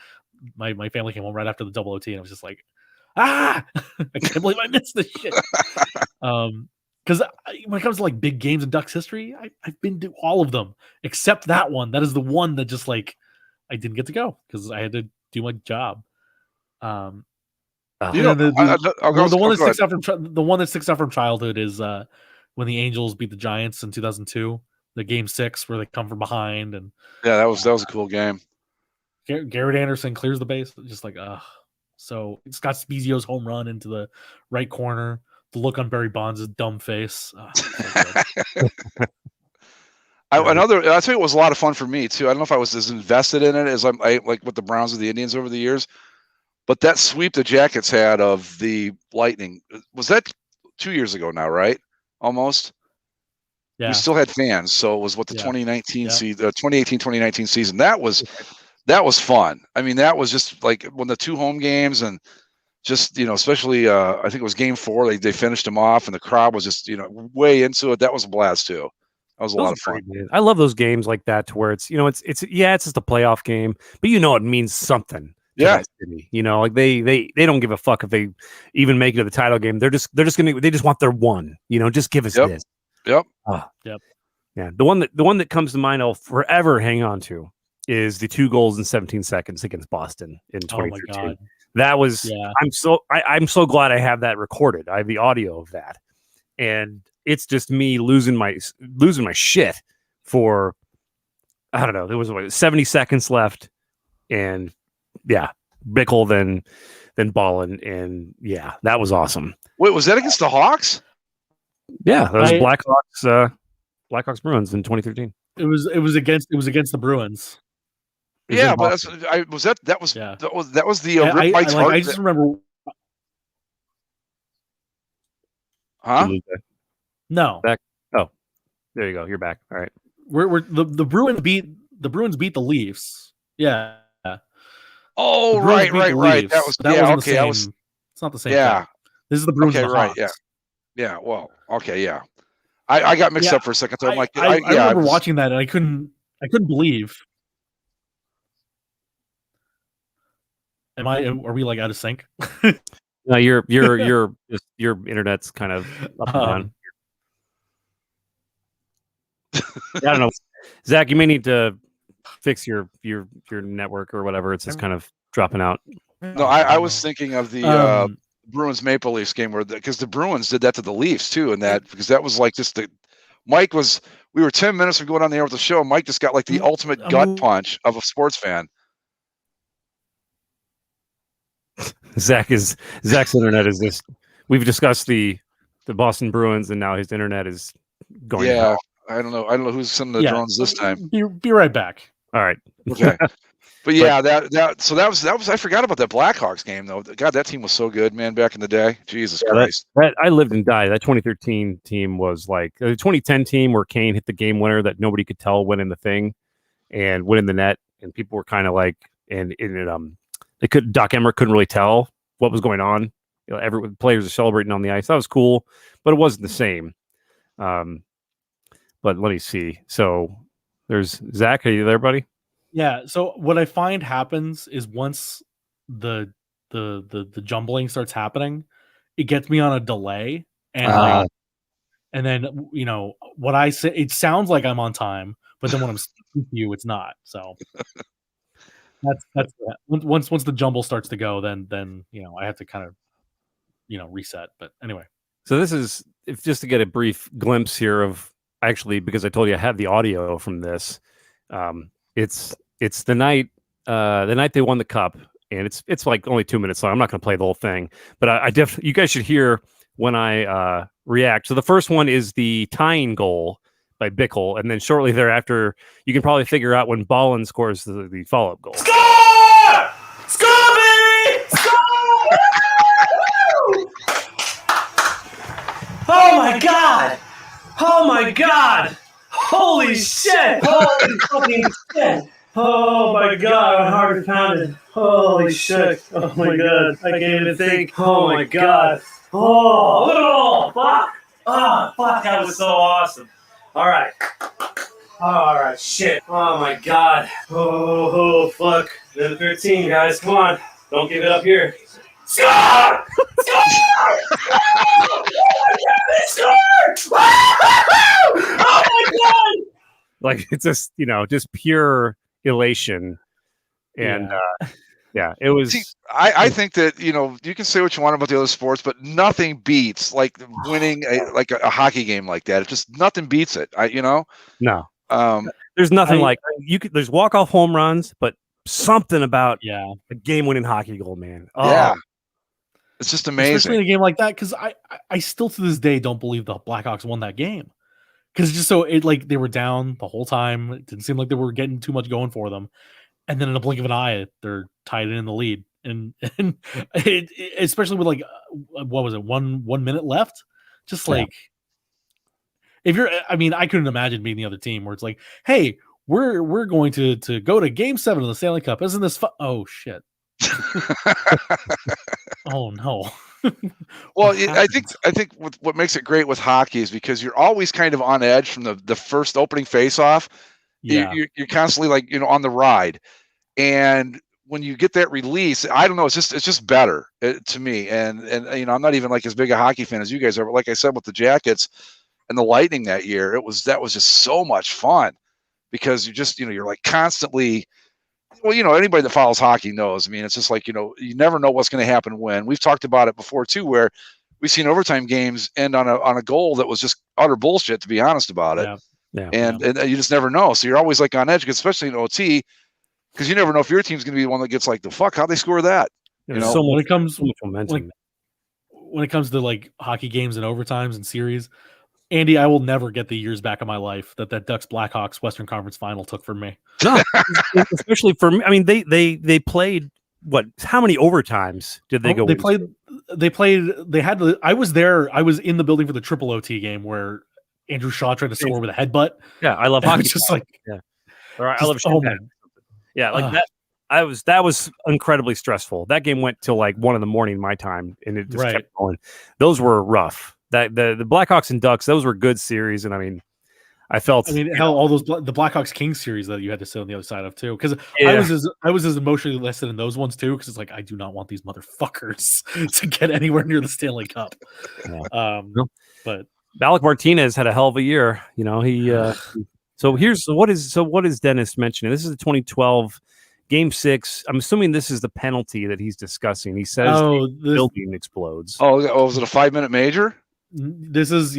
my family came home right after the double OT, and I was just like, I can't believe I missed this shit. Because when it comes to like big games in Ducks history, I've been to all of them except that one. That is the one that just like I didn't get to go because I had to do my job. The one that sticks out from childhood is when the Angels beat the Giants in 2002, the Game 6 where they come from behind, and that was a cool game. Garrett Anderson clears the base, just like so Scott Spezio's home run into the right corner. The look on Barry Bonds' dumb face. I'll tell you, it was a lot of fun for me too. I don't know if I was as invested in it as I like with the Browns or the Indians over the years, but that sweep the Jackets had of the Lightning, was that 2 years ago now, right? Almost. Yeah. We still had fans, so it was what the 2019 season, 2018-2019 season. That was fun. I mean, that was just like when the 2 home games and just, especially I think it was game 4, they finished them off and the crowd was just, way into it. That was a blast too. That was a lot of fun. Great, I love those games like that to where it's, it's just a playoff game, but it means something. Yeah. City. Like they don't give a fuck if they even make it to the title game. They just want their one, just give us this. Yep. Yep. Yeah. The one that comes to mind I'll forever hang on to is the 2 goals in 17 seconds against Boston in 2013. Oh my God. That was I'm so glad I have that recorded. I have the audio of that. And it's just me losing my shit for I don't know. There was 70 seconds left, and Bickle then Ballin, and that was awesome. Wait, was that against the Hawks? Yeah, that was Blackhawks Bruins in 2013. It was against the Bruins. Yeah, but that was the Rip Mike's I just remember. Huh? No. Back. Oh, there you go. You're back. All right. We're the Bruins beat the Leafs. Yeah. Oh, right. That was okay. It's not the same. Yeah. Thing. This is the Bruins. Okay, right. Yeah. Yeah. Well. Okay. Yeah. I got mixed up for a second. So I'm like, I remember watching that and I couldn't believe. Are we like out of sync? No, your internet's kind of up and down. I don't know, Zach. You may need to fix your network or whatever. It's just kind of dropping out. No, I was thinking of the Bruins Maple Leafs game because the Bruins did that to the Leafs too, and because that was like just we were 10 minutes from going on the air with the show. Mike just got like the ultimate gut punch of a sports fan. Zach's internet is this. We've discussed the Boston Bruins, and now his internet is going. Yeah, I don't know who's sending the drones this time. Be right back. All right. Okay. But yeah, that was I forgot about that Blackhawks game though. God, that team was so good, man, back in the day. Jesus Christ. That I lived and died. That 2013 team was like the 2010 team where Kane hit the game winner that nobody could tell went in the thing and went in the net, and people were kind of like, Doc Emmerich couldn't really tell what was going on. Every players are celebrating on the ice. That was cool, but it wasn't the same. But let me see. So there's Zach. Are you there, buddy? Yeah. So what I find happens is once the jumbling starts happening, it gets me on a delay, and then what I say, it sounds like I'm on time, but then when I'm speaking to you, it's not. So. That's once the jumble starts to go, then I have to kind of reset. But anyway, so this is just to get a brief glimpse here of actually, because I told you I have the audio from this. It's It's the night they won the cup, and it's like only 2 minutes long. I'm not going to play the whole thing, but I definitely, you guys should hear when I react. So the first one is the tying goal by Bickle, and then shortly thereafter, you can probably figure out when Ballin scores the follow-up goal. Score! Score, baby! Score! Oh my god! Oh my god! Holy shit! Holy fucking shit! Oh my god, my heart is pounding. Holy shit. Oh my god. I can't even think. Oh my god. Oh, look at all. Fuck. Oh, fuck. That was so awesome. Alright. Alright, shit. Oh my god. Oh, fuck. Another 13, guys. Come on. Don't give it up here. Score! Score! Oh my god, score! Oh my god! Like, it's just, just pure elation. And it was. See, I think that you can say what you want about the other sports, but nothing beats like winning a hockey game like that. It just nothing beats it. No. There's nothing like there's walk-off home runs, but something about a game-winning hockey goal, man. Oh. Yeah, it's just amazing, especially in a game like that. Because I still to this day don't believe the Blackhawks won that game. Because just so they were down the whole time. It didn't seem like they were getting too much going for them. And then in a blink of an eye, they're tied in the lead. And especially with what was it, 1 minute left? Just if you're, I couldn't imagine being the other team where it's like, hey, we're going to go to Game 7 of the Stanley Cup. Isn't this fun? Oh shit! Oh no. Well, I think what makes it great with hockey is because you're always kind of on edge from the first opening face-off. Yeah. You're constantly on the ride, and when you get that release, I don't know, it's just better to me. And I'm not even as big a hockey fan as you guys are, but like I said with the Jackets and the Lightning that year, that was just so much fun because you just you're constantly. Well, anybody that follows hockey knows. It's just you never know what's going to happen when. We've talked about it before too, where we've seen overtime games end on a goal that was just utter bullshit, to be honest about it. Yeah. And you just never know. So you're always on edge, especially in OT, because you never know if your team's going to be the one that gets the fuck, how'd they score that? So when it comes to hockey games and overtimes and series, Andy, I will never get the years back of my life that Ducks Blackhawks Western Conference final took from me. No, especially for me. They played what? How many overtimes did they go? I was there. I was in the building for the triple OT game where Andrew Shaw tried to score with a headbutt. Yeah, I love hockey. Just I love that. That was incredibly stressful. That game went till 1 a.m. my time, and it just kept going. Those were rough. That the Blackhawks and Ducks, those were good series, and I felt. Hell, all those the Blackhawks Kings series that you had to sit on the other side of too, because I was as emotionally invested in those ones too, because it's I do not want these motherfuckers to get anywhere near the Stanley Cup. Yeah. But Alec Martinez had a hell of a year. He. So what is Dennis mentioning? This is the 2012 Game 6. I'm assuming this is the penalty that he's discussing. He says the building explodes. Oh, was it a 5-minute major? This is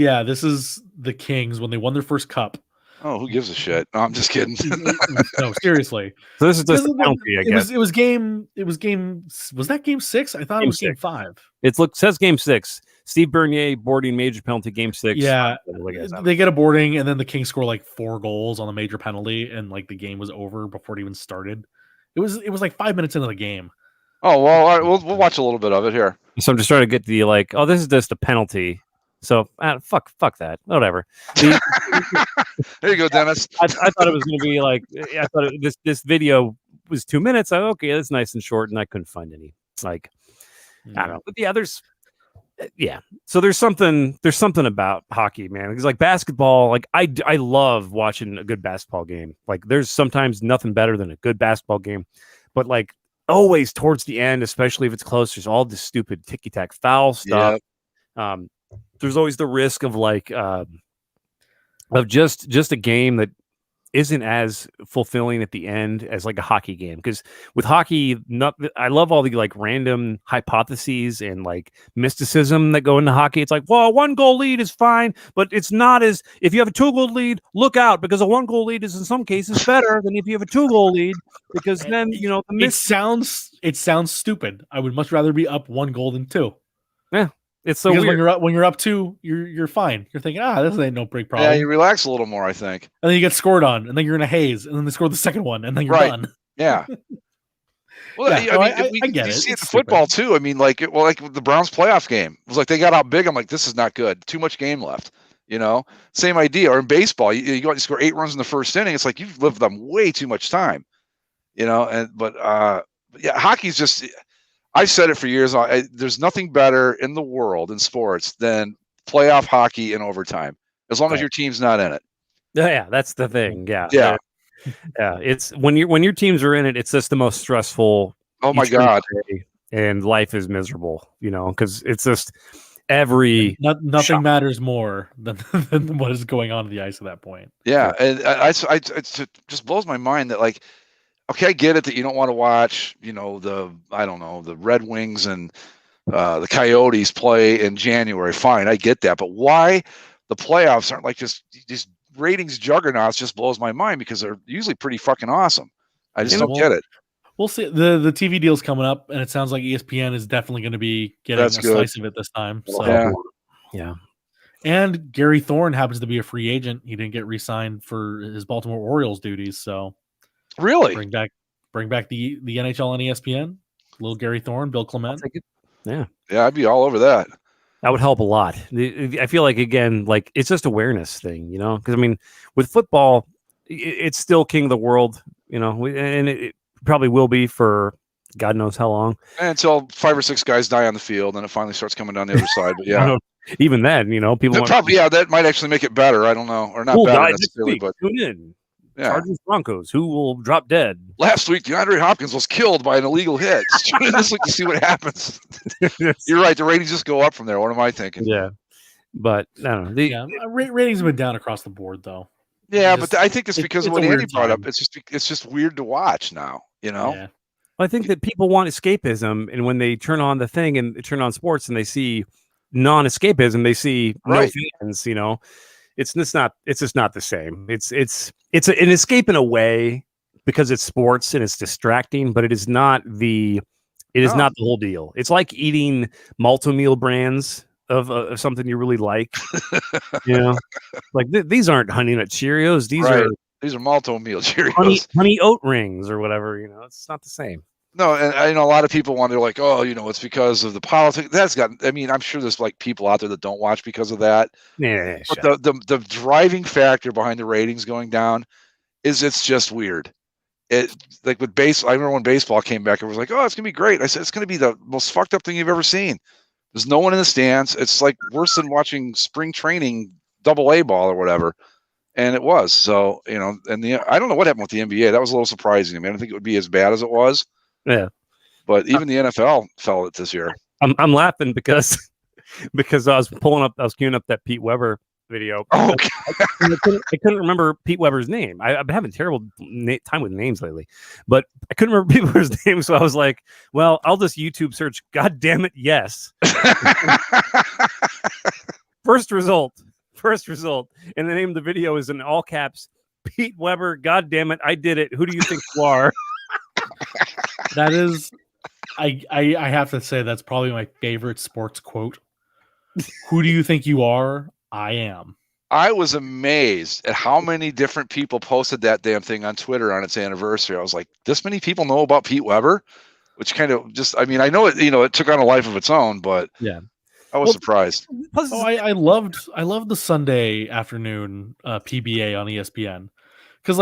the Kings when they won their first cup. Oh, who gives a shit? No, I'm just kidding. No, seriously. So this is just a penalty, I guess. Was that Game 6? I thought it was Game 5. It says Game 6. Steve Bernier boarding major penalty Game 6. Yeah, they get a boarding, and then the Kings score 4 goals on the major penalty, and the game was over before it even started. It was 5 minutes into the game. Oh well, all right, we'll watch a little bit of it here. So I'm just trying to get the this is just a penalty. So fuck that, whatever. There you go, Dennis. I thought it was going to be I thought this video was 2 minutes. Okay, that's nice and short, and I couldn't find any. I don't know, but so there's something about hockey, man. Because basketball, I love watching a good basketball game. There's sometimes nothing better than a good basketball game, but always towards the end, especially if it's close, there's all this stupid ticky-tack foul stuff. Yeah. There's always the risk of just a game that isn't as fulfilling at the end as like a hockey game. Because with hockey, I love all the like random hypotheses and like mysticism that go into hockey. It's like, well, a 1-goal lead is fine, but it's not as if you have a 2-goal lead, look out, because a 1-goal lead is in some cases better than if you have a 2-goal lead, because then it sounds stupid. I would much rather be up 1 goal than 2. Yeah. It's so because weird. when you're up 2, you're fine. You're thinking, this ain't no big problem. Yeah, you relax a little more, I think. And then you get scored on, and then you're in a haze, and then they score the second one, and then you're done. Yeah. Well, I get it. You see it in football too. I mean, like the Browns playoff game, it was like they got out big. I'm like, this is not good. Too much game left. Same idea. Or in baseball, you go out and score 8 runs in the first inning. It's like you've lived them way too much time. But hockey's just. I've said it for years. There's nothing better in the world in sports than playoff hockey in overtime, as long as your team's not in it. Yeah, that's the thing. Yeah. It's when your teams are in it, it's just the most stressful. Oh my God! And life is miserable, because it's just nothing shot. Matters more than what is going on the ice at that point. Yeah, and it just blows my mind that like. Okay, I get it that you don't want to watch, the Red Wings and the Coyotes play in January. Fine, I get that. But why the playoffs aren't like just these ratings juggernauts just blows my mind, because they're usually pretty fucking awesome. I just don't get it. We'll see. The TV deal's coming up, and it sounds like ESPN is definitely going to be getting slice of it this time. So yeah. And Gary Thorne happens to be a free agent. He didn't get re-signed for his Baltimore Orioles duties, so. Really? Bring back the NHL on ESPN. Little Gary Thorne, Bill Clement. Yeah, I'd be all over that. That would help a lot. I feel like, again, like it's just awareness thing, because I mean, with football, it's still king of the world, and it probably will be for God knows how long. Until 5 or 6 guys die on the field, and it finally starts coming down the other side. But yeah, even then, people that might actually make it better. I don't know, or not better necessarily, but tune in. Yeah. Chargers Broncos, who will drop dead? Last week, DeAndre Hopkins was killed by an illegal hit. This week, to see what happens. You're right. The ratings just go up from there. What am I thinking? Yeah, but I don't know. Ratings have been down across the board, though. Yeah, but I think it's because of what Andy brought up. It's just weird to watch now. Yeah. I think that people want escapism, and when they turn on the thing and turn on sports, and they see non-escapism, they see no fans. It's just not the same. It's an escape in a way, because it's sports and it's distracting, but it is not the whole deal. It's like eating multi-meal brands of something you really like. Like these aren't Honey Nut Cheerios. These are multi-meal Cheerios, honey oat rings or whatever. It's not the same. No, and I know a lot of people wonder, like, oh, it's because of the politics. I'm sure there's like people out there that don't watch because of that. Yeah, but the driving factor behind the ratings going down is it's just weird. It like with baseball. I remember when baseball came back, it was like, oh, it's gonna be great. I said it's gonna be the most fucked up thing you've ever seen. There's no one in the stands. It's like worse than watching spring training AA ball or whatever. And it was. So, and I don't know what happened with the NBA. That was a little surprising. I mean, I don't think it would be as bad as it was. Yeah, but even the NFL fell it this year. I'm laughing because I was queuing up that Pete Weber video. Oh, I couldn't remember Pete Weber's name. I've been having terrible time with names lately, but I couldn't remember Pete Weber's name, so I was like, well, I'll just YouTube search. God damn it, yes. First result, and the name of the video is in all caps. Pete Weber. God damn it, I did it. Who do you think you are? That is, I have to say that's probably my favorite sports quote. Who do you think you are? I am. I was amazed at how many different people posted that damn thing on Twitter on its anniversary. I was like, this many people know about Pete Weber, which kind of just, I mean, I know it, it took on a life of its own, but yeah, I was surprised. I loved the Sunday afternoon PBA on ESPN. Because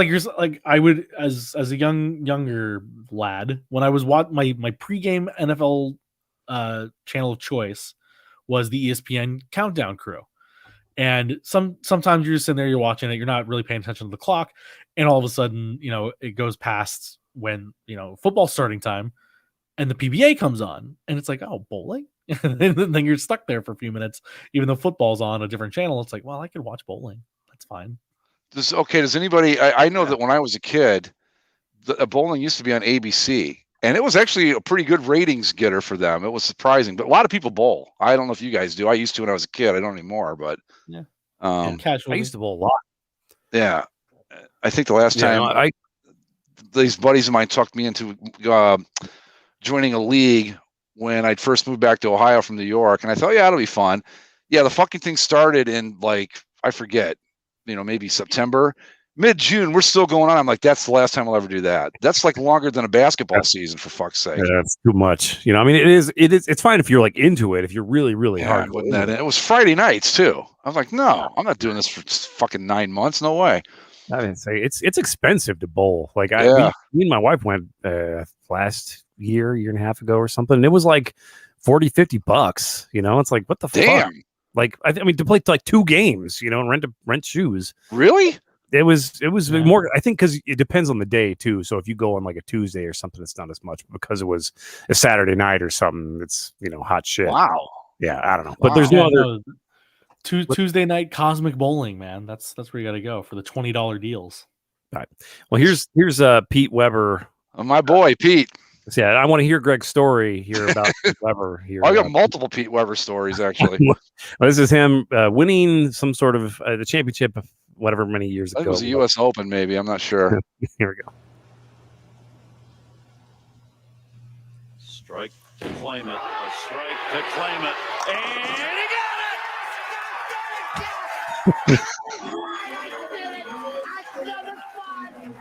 I would as a younger lad, when I was my pregame NFL channel of choice was the ESPN Countdown Crew, and sometimes you're just sitting there, you're watching it, you're not really paying attention to the clock, and all of a sudden it goes past when football's starting time, and the PBA comes on, and it's like, oh, bowling, and then you're stuck there for a few minutes, even though football's on a different channel. It's like, well, I could watch bowling, that's fine. does anybody? I know that when I was a kid, bowling used to be on ABC, and it was actually a pretty good ratings getter for them. It was surprising, but a lot of people bowl. I don't know if you guys do. I used to when I was a kid. I don't anymore, but Yeah. I Casually. used to bowl a lot. yeah, I think the last time these buddies of mine talked me into joining a league when I'd first moved back to Ohio from New York, and I thought, yeah, it'll be fun. Yeah, the fucking thing started in like, I forget, maybe September, mid-June. We're still going on. I'm like, that's the last time I'll ever do that. That's like longer than a basketball season, for fuck's sake. Yeah, that's too much. I mean, it's fine if you're like into it, if you're really, really hard. It was Friday nights too. I was like, no, I'm not doing this for fucking 9 months. No way. I didn't say it's expensive to bowl. Like me and my wife went last year and a half ago or something. And it was like $40-$50. It's like, what the fuck? Like, I mean, to play like 2 games, and rent shoes. Really? It was more, I think, because it depends on the day too. So if you go on like a Tuesday or something, it's not as much. Because it was a Saturday night or something, it's hot shit. Wow. Yeah, I don't know, but there's no other. Tuesday night cosmic bowling, man. That's where you got to go for the $20 deals. All right. Well, here's Pete Weber. Oh, my boy, Pete. So, yeah, I want to hear Greg's story here about Pete Weber. Here, I got multiple Pete Weber stories actually. Well, this is him winning some sort of the championship, whatever many years ago. It was a U.S. Open, maybe. I'm not sure. Here we go. Strike to claim it. A strike to claim it. And he got it!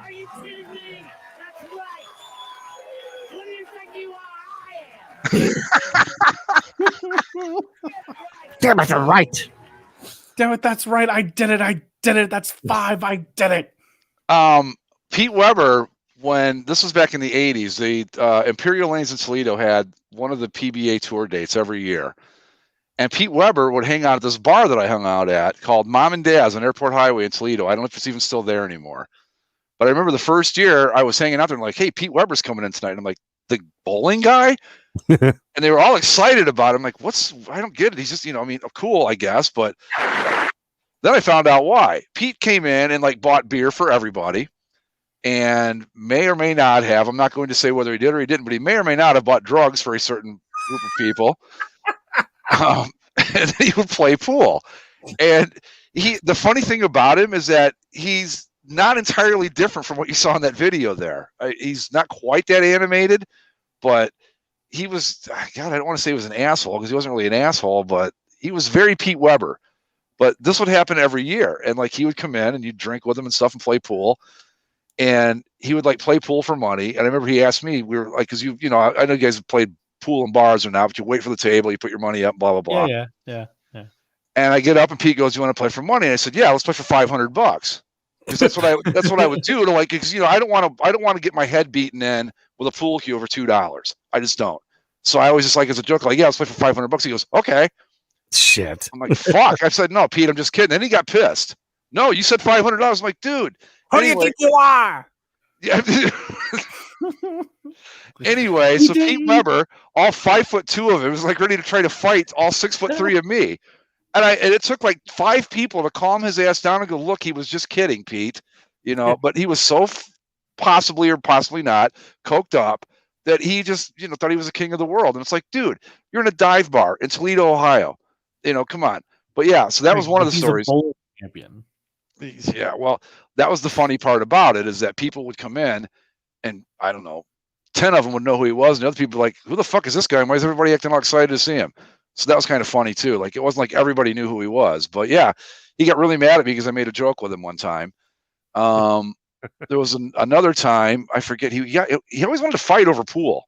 Are you kidding me? That's right. Who do you think you are? I am. Damn it, they're right. Damn it, that's right. I did it. That's 5. I did it. Pete Weber, when this was back in the 80s, the Imperial Lanes in Toledo had one of the PBA tour dates every year. And Pete Weber would hang out at this bar that I hung out at called Mom and Dad's on Airport Highway in Toledo. I don't know if it's even still there anymore. But I remember the first year I was hanging out there and like, hey, Pete Weber's coming in tonight. And I'm like, the bowling guy? And they were all excited about him. Like, I don't get it. He's just, cool, I guess. But then I found out why. Pete came in and like bought beer for everybody and may or may not have, I'm not going to say whether he did or he didn't, but he may or may not have bought drugs for a certain group of people. And then he would play pool. And the funny thing about him is that he's not entirely different from what you saw in that video there. He's not quite that animated, but he was, God, I don't want to say he was an asshole because he wasn't really an asshole, but he was very Pete Weber. But this would happen every year. And like he would come in and you'd drink with him and stuff and play pool. And he would like play pool for money. And I remember he asked me, we were like, because I know you guys have played pool in bars or not, but you wait for the table, you put your money up, blah, blah, blah. Yeah. And I get up and Pete goes, you want to play for money? And I said, yeah, let's play for $500. Because that's what I would do to like, because I don't want to get my head beaten in with a pool cue over $2. I just don't. So I always just like as a joke, like, yeah, let's play for $500. He goes, okay. Shit. I'm like, fuck. I said, no, Pete, I'm just kidding. Then he got pissed. No, you said $500. I'm like, dude. Who do you think you are? Yeah. Anyway, so Pete Weber, all 5'2" of him, was like ready to try to fight all 6'3" of me. And it took like 5 people to calm his ass down and go, look, he was just kidding, Pete. But he was so possibly or possibly not coked up that he just, thought he was the king of the world. And it's like, dude, you're in a dive bar in Toledo, Ohio. Come on. But yeah, so that was one of the stories. Champion. Yeah, well, that was the funny part about it is that people would come in and I don't know, 10 of them would know who he was. And the other people were like, who the fuck is this guy? Why is everybody acting all excited to see him? So that was kind of funny too. Like it wasn't like everybody knew who he was, but yeah, he got really mad at me because I made a joke with him one time. There was another time, I forget, he always wanted to fight over pool.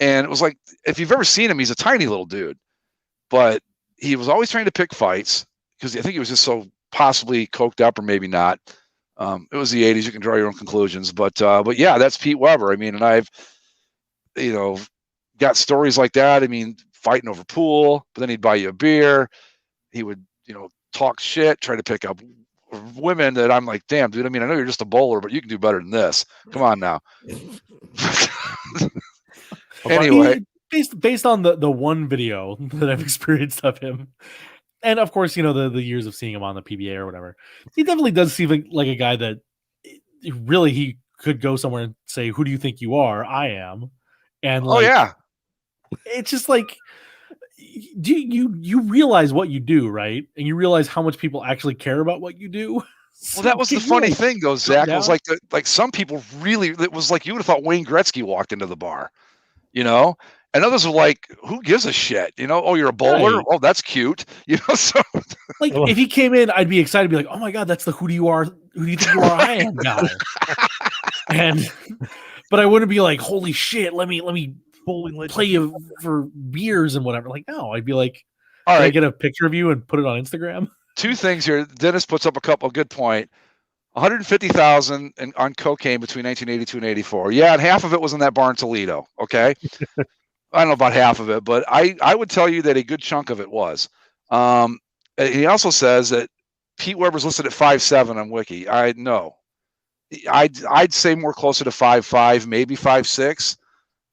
And it was like, if you've ever seen him, he's a tiny little dude, but he was always trying to pick fights because I think he was just so possibly coked up or maybe not. It was the 80s. You can draw your own conclusions, but yeah, that's Pete Weber. I mean, and I've, got stories like that. I mean, fighting over pool, but then he'd buy you a beer. He would, talk shit, try to pick up women that I'm like, damn, dude. I mean, I know you're just a bowler, but you can do better than this. Come on now. Anyway, based on the one video that I've experienced of him, and of course, the years of seeing him on the PBA or whatever, he definitely does seem like a guy that really he could go somewhere and say, "Who do you think you are? I am." And Oh yeah, it's just like, do you realize what you do, right? And you realize how much people actually care about what you do. well, that was the Can you, funny like, thing, though, calm Zach. Was down? like some people really. It was like you would have thought Wayne Gretzky walked into the bar, you know. And others were like, "Who gives a shit?" You know. Oh, you're a bowler. Right. Oh, that's cute. You know. So Like if he came in, I'd be excited to be like, "Oh my god, that's the who do you think you are? I am guy." But I wouldn't be like, "Holy shit, let me play you for beers and whatever." Like, no, I'd be like, all "Can I right, get a picture of you and put it on Instagram?" two things here. Dennis puts up a couple good point. 150,000 on cocaine between 1982 and 84. Yeah, and half of it was in that bar in Toledo. Okay, I don't know about half of it, but I would tell you that a good chunk of it was. He also says that Pete Weber's listed at 5'7" on Wiki. I'd say more closer to 5'5", maybe 5'6".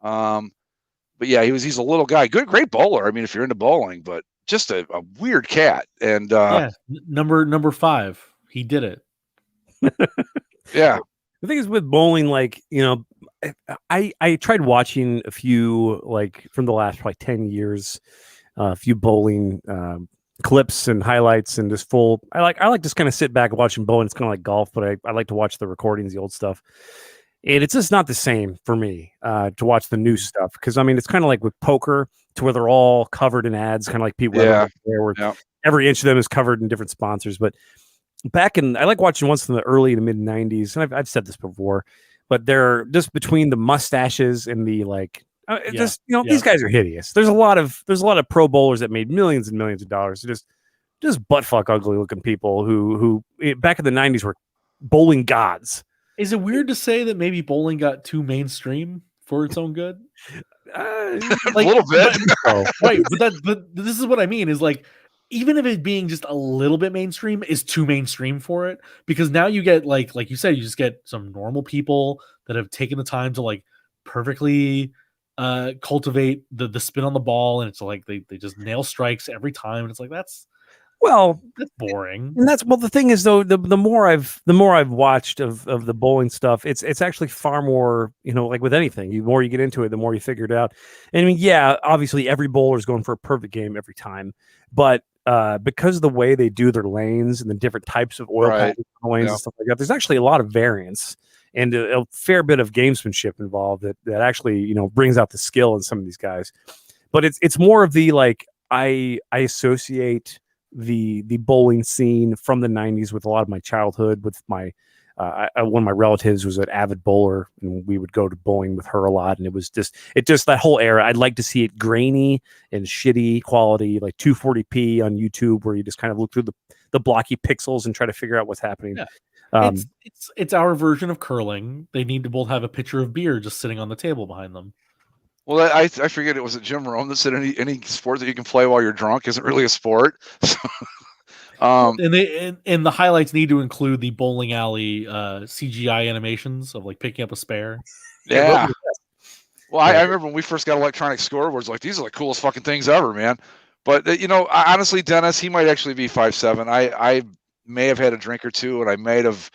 But yeah, he's a little guy. Great bowler. I mean, if you're into bowling, but just a weird cat. And Yeah, number 5, he did it. yeah, The thing is with bowling, like, I tried watching a few, like, from the last probably 10 years, a few bowling clips and highlights and just full. I like just kind of sit back watching bowling. It's kind of like golf, but I like to watch the recordings, the old stuff. And it's just not the same for me to watch the new stuff. Because, I mean, it's kind of like with poker to where they're all covered in ads, kind of like Pete Weber, where every inch of them is covered in different sponsors. But I like watching ones from the early to mid 90s. And I've said this before, but they're just between the mustaches and the these guys are hideous. There's a lot of pro bowlers that made millions and millions of dollars. Just buttfuck ugly looking people who back in the 90s were bowling gods. Is it weird to say that maybe bowling got too mainstream for its own good? A little bit. Right, but this is what I mean is like, even if it being just a little bit mainstream is too mainstream for it, because now you get like you said, you just get some normal people that have taken the time to like perfectly cultivate the spin on the ball, and it's like they just nail strikes every time, and it's like that's boring. And the thing is though, the more I've watched of the bowling stuff, it's actually far more, like with anything, the more you get into it, the more you figure it out. And I mean, yeah, obviously every bowler is going for a perfect game every time, but because of the way they do their lanes and the different types of oil patches lanes and stuff like that, there's actually a lot of variance and a fair bit of gamesmanship involved that actually, brings out the skill in some of these guys. But it's more of the, like, I associate the bowling scene from the 90s with a lot of my childhood. With my one of my relatives was an avid bowler, and we would go to bowling with her a lot, and it just that whole era. I'd like to see it grainy and shitty quality, like 240p on YouTube, where you just kind of look through the blocky pixels and try to figure out what's happening. Yeah. It's our version of curling. They need to both have a pitcher of beer just sitting on the table behind them. Well, I forget, it was Jim Rome that said any sport that you can play while you're drunk isn't really a sport. So, and the highlights need to include the bowling alley CGI animations of like picking up a spare. Yeah. Well, I remember when we first got electronic scoreboards, like, these are the coolest fucking things ever, man. But honestly, Dennis, he might actually be 5'7". I may have had a drink or two, and I might have,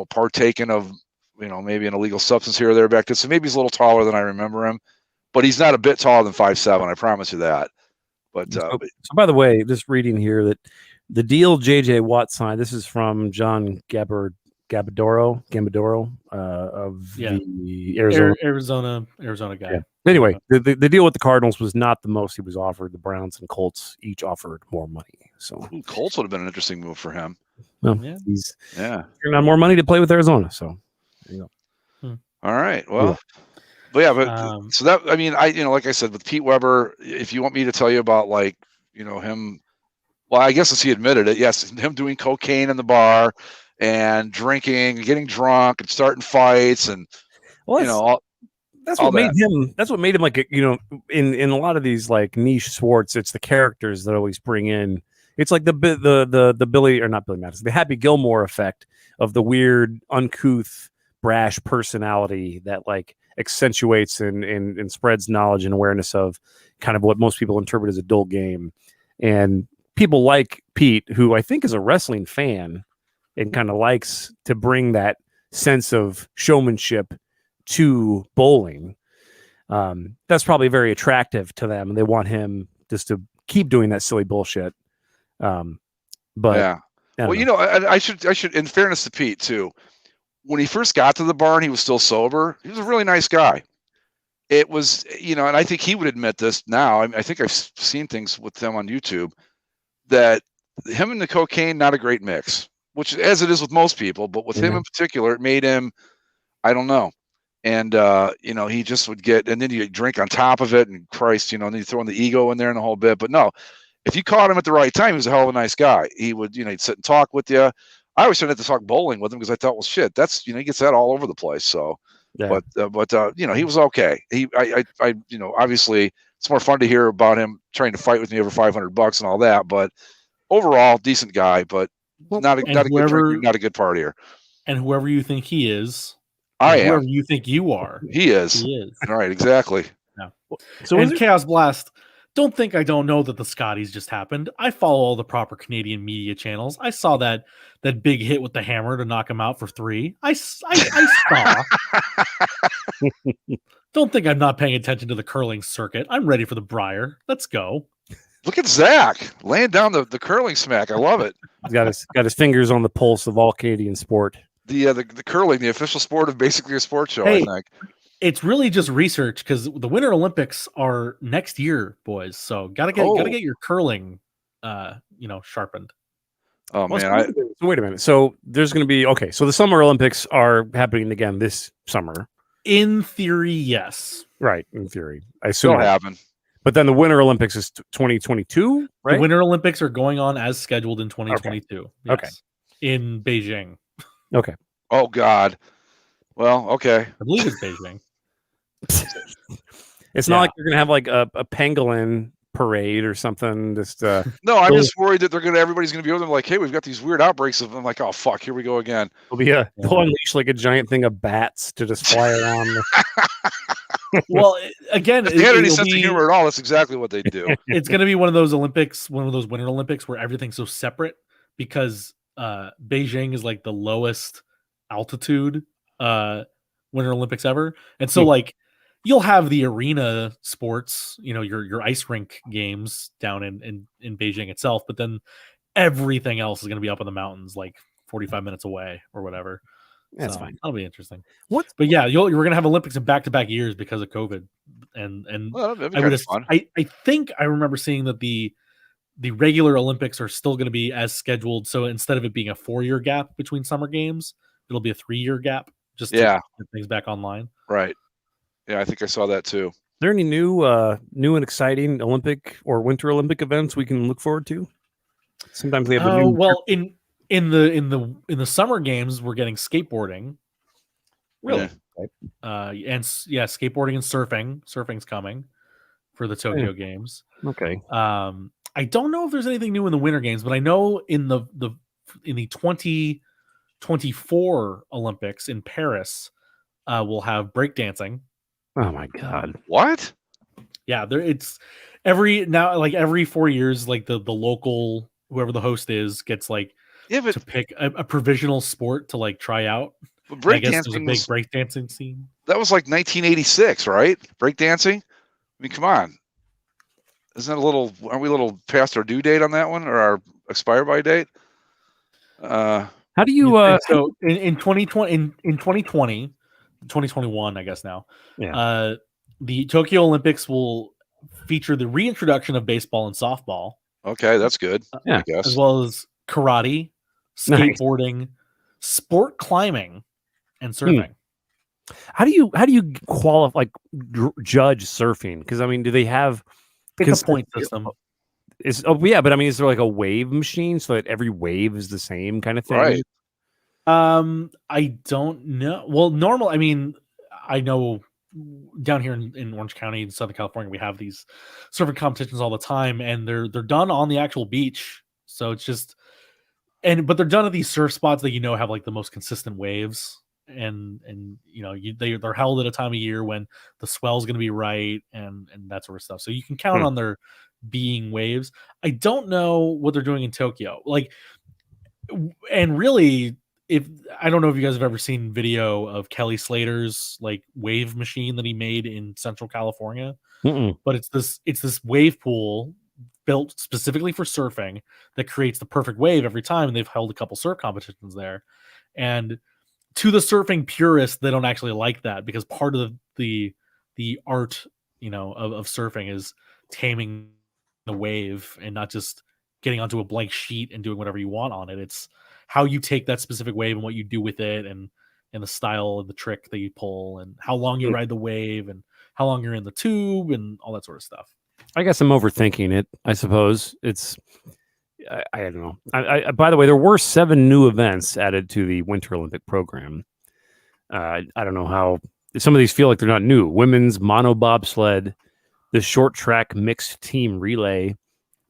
partaken of, maybe an illegal substance here or there back then. So maybe he's a little taller than I remember him, but he's not a bit taller than 5'7". I promise you that. But so by the way, just reading here that the deal JJ Watt signed, this is from John Gambadoro of the Arizona guy. Yeah. Anyway, the deal with the Cardinals was not the most he was offered. The Browns and Colts each offered more money. So Colts would have been an interesting move for him. Well, he's figuring out more money to play with Arizona. So there you go. All right. Well, so that, I mean, like I said, with Pete Weber, if you want me to tell you about, like, him, well, I guess as he admitted it, yes, him doing cocaine in the bar and drinking and getting drunk and starting fights and, that's what made him. That's what made him, like, in a lot of these, like, niche sports, it's the characters that always bring in. It's like the Billy, or not Billy Madison, the Happy Gilmore effect of the weird, uncouth, brash personality that, like, accentuates and spreads knowledge and awareness of kind of what most people interpret as a dull game. And people like Pete, who I think is a wrestling fan and kind of likes to bring that sense of showmanship to bowling. That's probably very attractive to them. They want him just to keep doing that silly bullshit. But yeah. Well, you know, I should, in fairness to Pete too, when he first got to the barn, he was still sober. He was a really nice guy. It was, you know, and I think he would admit this now. I think I've seen things with him on YouTube that him and the cocaine, not a great mix, which as it is with most people, but with him in particular, it made him, I don't know. And, you know, he just would get, and then you drink on top of it, and Christ, you know, and then you throw in the ego in there and the whole bit. But no, if you caught him at the right time, he was a hell of a nice guy. He would, you know, he'd sit and talk with you. I always started to talk bowling with him because I thought, well, shit, that's, you know, he gets that all over the place. So, but you know, he was okay. I, you know, obviously it's more fun to hear about him trying to fight with me over $500 and all that. But overall, decent guy, but not a good drinker, not a good partier. And whoever you think he is, I am. Whoever you think you are, he is. He is. All right, exactly. Yeah. So in Chaos Blast, don't think I don't know that the Scotties just happened. I follow all the proper Canadian media channels. I saw that big hit with the hammer to knock him out for 3. I saw. Don't think I'm not paying attention to the curling circuit. I'm ready for the Briar. Let's go. Look at Zach laying down the curling smack. I love it. He's got his fingers on the pulse of all Canadian sport. The curling, the official sport of Basically a Sports Show, I think. It's really just research because the Winter Olympics are next year, boys. So gotta get your curling, you know, sharpened. Oh man! So wait a minute. So there's going to be So the Summer Olympics are happening again this summer. In theory, yes. Right. In theory, I assume it'll happen. But then the Winter Olympics is 2022, right? The Winter Olympics are going on as scheduled in 2022. Okay. Yes, Okay. In Beijing. Okay. Oh God. Well, okay. I believe it's Beijing. It's not like you're gonna have like a pangolin parade or something. Just no, I'm just worried that everybody's gonna be over them like, hey, we've got these weird outbreaks of them. Like, oh fuck, here we go again. They'll unleash like a giant thing of bats to just fly around. Well, again, if they had any sense of humor at all, that's exactly what they do. It's gonna be one of those Olympics, one of those Winter Olympics where everything's so separate because Beijing is like the lowest altitude Winter Olympics ever, and so like you'll have the arena sports, you know, your ice rink games down in Beijing itself, but then everything else is going to be up in the mountains, like 45 minutes away or whatever. That's fine. That'll be interesting. But yeah, we're going to have Olympics in back-to-back years because of COVID, and well, that'd be kind of fun. I think I remember seeing that the regular Olympics are still going to be as scheduled. So instead of it being a 4-year gap between summer games, it'll be a 3-year gap. Just to get things back online. Right. Yeah, I think I saw that too. Are there any new and exciting Olympic or Winter Olympic events we can look forward to? Sometimes they have a new. Well, in the summer games, we're getting skateboarding. Really? And skateboarding and surfing. Surfing's coming for the Tokyo Games. Okay. I don't know if there's anything new in the Winter Games, but I know in the 2024 Olympics in Paris, we'll have breakdancing. Oh my God! What? Yeah, it's every 4 years, like the local whoever the host is gets like to pick a provisional sport to like try out. But breakdancing, big breakdancing scene. That was like 1986, right? Breakdancing. I mean, come on. Isn't that are we a little past our due date on that one or our expire by date? How do you so in 2020 in 2021, I guess now. Yeah. The Tokyo Olympics will feature the reintroduction of baseball and softball. Okay, that's good. Yeah. I guess. As well as karate, skateboarding, sport climbing, and surfing. How do you qualify judge surfing? Because I mean, do they have it's a point system? But I mean, is there like a wave machine so that every wave is the same kind of thing? Right. I don't know. Well, normal. I mean, I know down here in Orange County in Southern California, we have these surfing competitions all the time, and they're done on the actual beach. So it's just, but they're done at these surf spots that have like the most consistent waves, and they're held at a time of year when the swell is going to be right, and that sort of stuff. So you can count on their being waves. I don't know what they're doing in Tokyo. Like, and really, if I don't know if you guys have ever seen video of Kelly Slater's like wave machine that he made in Central California, but it's this wave pool built specifically for surfing that creates the perfect wave every time, and they've held a couple surf competitions there. And to the surfing purists, they don't actually like that, because part of the art, you know, of surfing is taming the wave and not just getting onto a blank sheet and doing whatever you want on it. It's how you take that specific wave and what you do with it, and the style of the trick that you pull, and how long you ride the wave, and how long you're in the tube, and all that sort of stuff. I guess I'm overthinking it. I suppose it's. I don't know. I by the way, there were 7 new events added to the Winter Olympic program. I don't know how some of these feel like they're not new. Women's mono bobsled, the short track mixed team relay,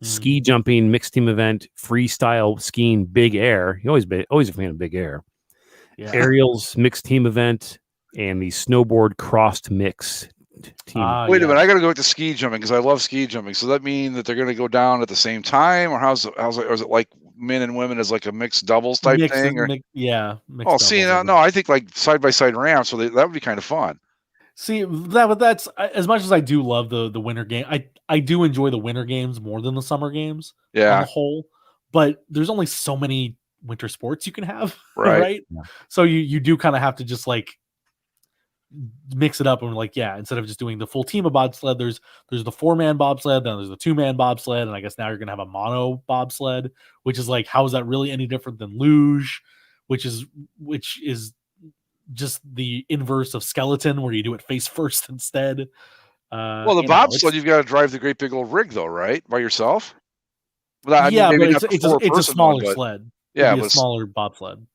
ski jumping mixed team event, freestyle skiing big air. You always a fan of big air. Yeah. Aerials mixed team event, and the snowboard crossed mix team. Wait a minute, I got to go with the ski jumping because I love ski jumping. So that mean that they're going to go down at the same time, or how's it? Or is it like men and women as like a mixed doubles type thing? Or see, no, I think like side by side ramps. So that would be kind of fun. See, that's as much as I do love the winter game. I do enjoy the winter games more than the summer games. Yeah, on the whole. But there's only so many winter sports you can have, right? Right? Yeah. So you do kind of have to just like mix it up, and like, instead of just doing the full team of bobsled, there's the 4-man bobsled, then there's the 2-man bobsled, and I guess now you're gonna have a mono bobsled, which is like, how is that really any different than luge, which is just the inverse of skeleton, where you do it face first instead. Well, the bobsled, you've got to drive the great big old rig though, right, by yourself? Well, but it's a smaller sled. Yeah, but a smaller bobsled.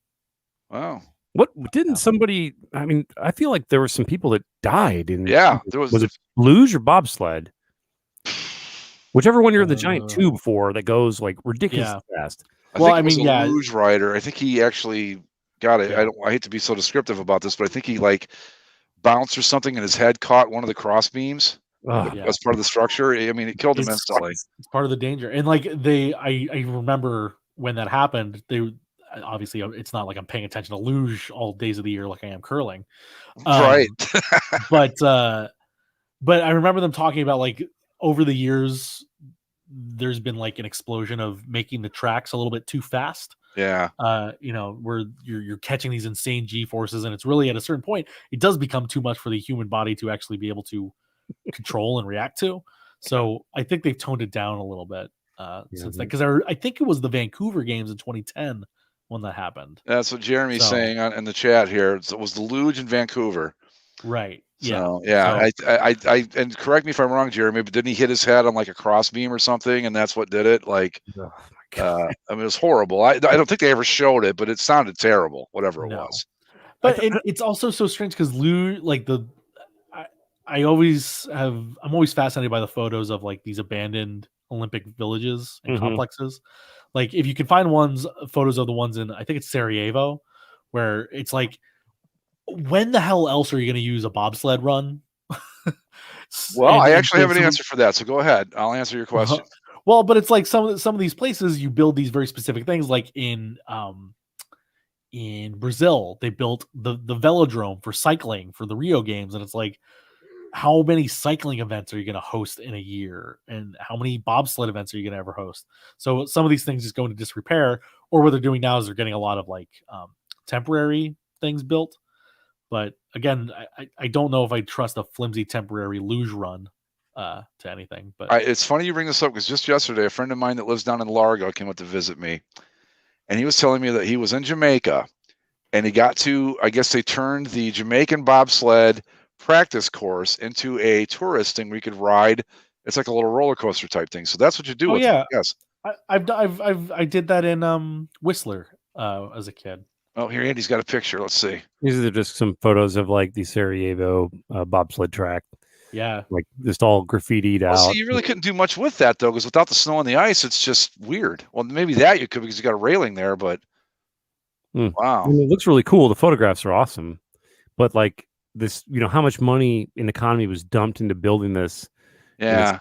Wow. What didn't somebody? I mean, I feel like there were some people that died in. Yeah, there was it luge or bobsled? Whichever one you're in the giant tube for that goes like ridiculously fast. I mean, a luge rider. I think he actually got it. Yeah. I hate to be so descriptive about this, but I think he like bounced or something, and his head caught one of the cross beams as part of the structure. I mean, it killed him instantly. It's part of the danger, and like I remember when that happened. Obviously, it's not like I'm paying attention to luge all days of the year like I am curling, right? but I remember them talking about like over the years, there's been like an explosion of making the tracks a little bit too fast. Yeah. Where you're catching these insane G forces, and it's really at a certain point, it does become too much for the human body to actually be able to control and react to. So I think they've toned it down a little bit since then, because I think it was the Vancouver Games in 2010 when that happened. That's what Jeremy's saying in the chat here. It was the luge in Vancouver. Right. So, I and correct me if I'm wrong, Jeremy, but didn't he hit his head on like a cross beam or something, and that's what did it? Like, I mean, it was horrible. I don't think they ever showed it, but it sounded terrible, whatever it was. But it's also so strange because luge, I'm always fascinated by the photos of like these abandoned Olympic villages and complexes. Like, if you can find photos of the ones in, I think it's Sarajevo, where it's like, when the hell else are you going to use a bobsled run? Well, I actually have an answer for that, so go ahead. I'll answer your question. Well, but it's like some of these places you build these very specific things. Like in Brazil, they built the velodrome for cycling for the Rio Games, and it's like, how many cycling events are you going to host in a year, and how many bobsled events are you going to ever host? So some of these things just go into disrepair, or what they're doing now is they're getting a lot of like temporary things built. But again, I don't know if I trust a flimsy temporary luge run to anything. But it's funny you bring this up, because just yesterday, a friend of mine that lives down in Largo came up to visit me, and he was telling me that he was in Jamaica, and he got to, I guess they turned the Jamaican bobsled practice course into a tourist thing where you could ride. It's like a little roller coaster type thing. So that's what you do with it. Yes. I did that in Whistler as a kid. Oh, here Andy's got a picture. Let's see. These are just some photos of like the Sarajevo bobsled track. Yeah, like just all graffitied out. So you really couldn't do much with that though, because without the snow and the ice, it's just weird. Well, maybe that you could, because you got a railing there, but wow, I mean, it looks really cool. The photographs are awesome, but like this, how much money in economy was dumped into building this. Yeah.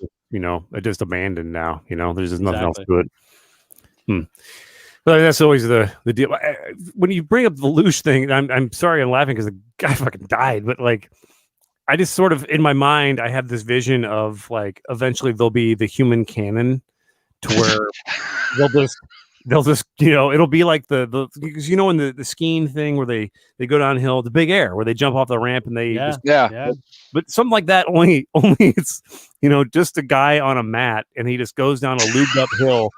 just abandoned now. There's just nothing else Exactly. to it. But that's always the deal. When you bring up the Luge thing, I'm sorry I'm laughing because the guy fucking died. But like, I just sort of in my mind, I have this vision of like eventually there'll be the human cannon to where they'll just it'll be like the because in the skiing thing where they go downhill, the big air where they jump off the ramp and they Yeah. but something like that only it's just a guy on a mat and he just goes down a lubed up hill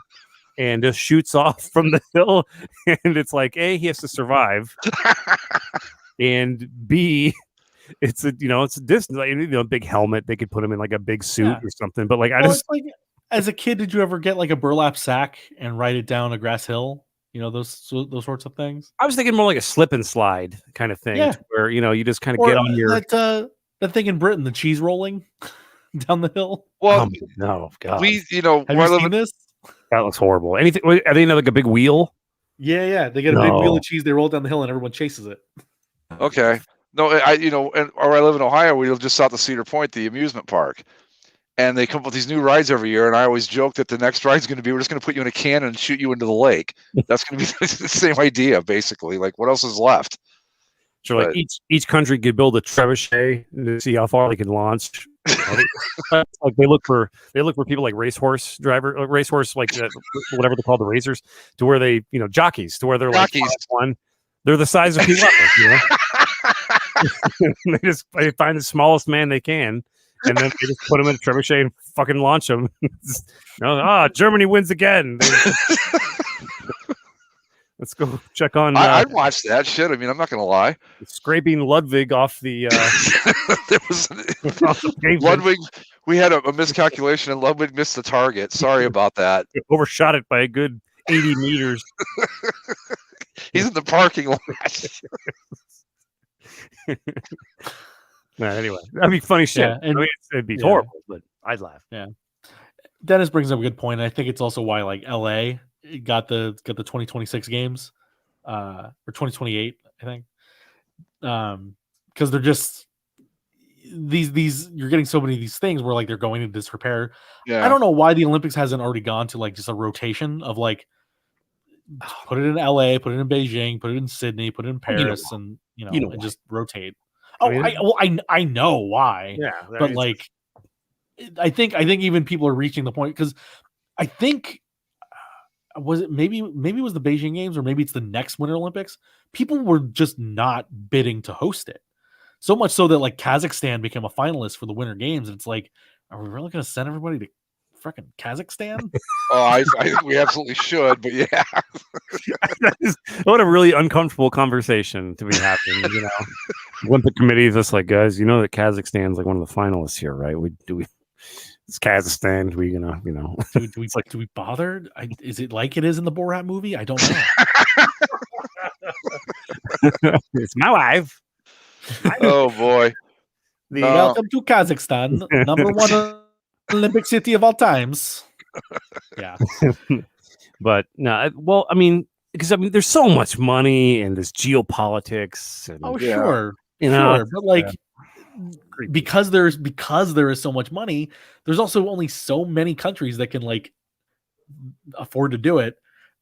and just shoots off from the hill, and it's like A, he has to survive, and B, it's a distance, like, big helmet. They could put him in like a big suit or something. But like, It's like, as a kid, did you ever get like a burlap sack and ride it down a grass hill? Those sorts of things. I was thinking more like a slip and slide kind of thing, where you just kind of Or get on your that thing in Britain, the cheese rolling down the hill. Well, no, God, we Have you seen this? that looks horrible. Anything? Are they like a big wheel? Yeah. They get a big wheel of cheese. They roll it down the hill, and everyone chases it. Okay. No, or I live in Ohio. We live just south of Cedar Point, the amusement park, and they come up with these new rides every year. And I always joke that the next ride's going to be we're just going to put you in a cannon and shoot you into the lake. That's going to be the same idea, basically. Like, what else is left? So like each country could build a trebuchet to see how far they can launch. Like they look for people like racehorse like whatever they call the racers, to where they jockeys, to where they're like one. They're the size of people. They find the smallest man they can, and then they just put them in a trebuchet and fucking launch them. Germany wins again. Let's go check on. I'd watch that shit. I mean, I'm not going to lie. Scraping Ludwig off the. There was Ludwig. We had a miscalculation, and Ludwig missed the target. Sorry about that. Overshot it by a good 80 meters. He's in the parking lot. Anyway, that'd be funny shit. Yeah, and, it'd be horrible, but I'd laugh. Yeah. Dennis brings up a good point. And I think it's also why like LA got the 2026 games, or 2028, I think. Because they're just these you're getting so many of these things where like they're going into disrepair. Yeah. I don't know why the Olympics hasn't already gone to like just a rotation of like put it in LA, put it in Beijing, put it in Sydney, put it in Paris, and and just rotate. I know why. Yeah, but like, I think even people are reaching the point, because I think was it maybe it was the Beijing Games, or maybe it's the next Winter Olympics. People were just not bidding to host it, so much so that like Kazakhstan became a finalist for the Winter Games, and it's like, are we really going to send everybody to freaking Kazakhstan? I think we absolutely should, but yeah. What a really uncomfortable conversation to be having. Olympic committee is just like, guys, that Kazakhstan's like one of the finalists here, right? It's Kazakhstan. Do we bother? Is it like it is in the Borat movie? I don't know. It's my wife. Oh boy. Welcome to Kazakhstan, number one Olympic city of all times. Yeah. But no, well, I mean, because there's so much money and this geopolitics. And, Sure. But like, because there is so much money, there's also only so many countries that can like afford to do it,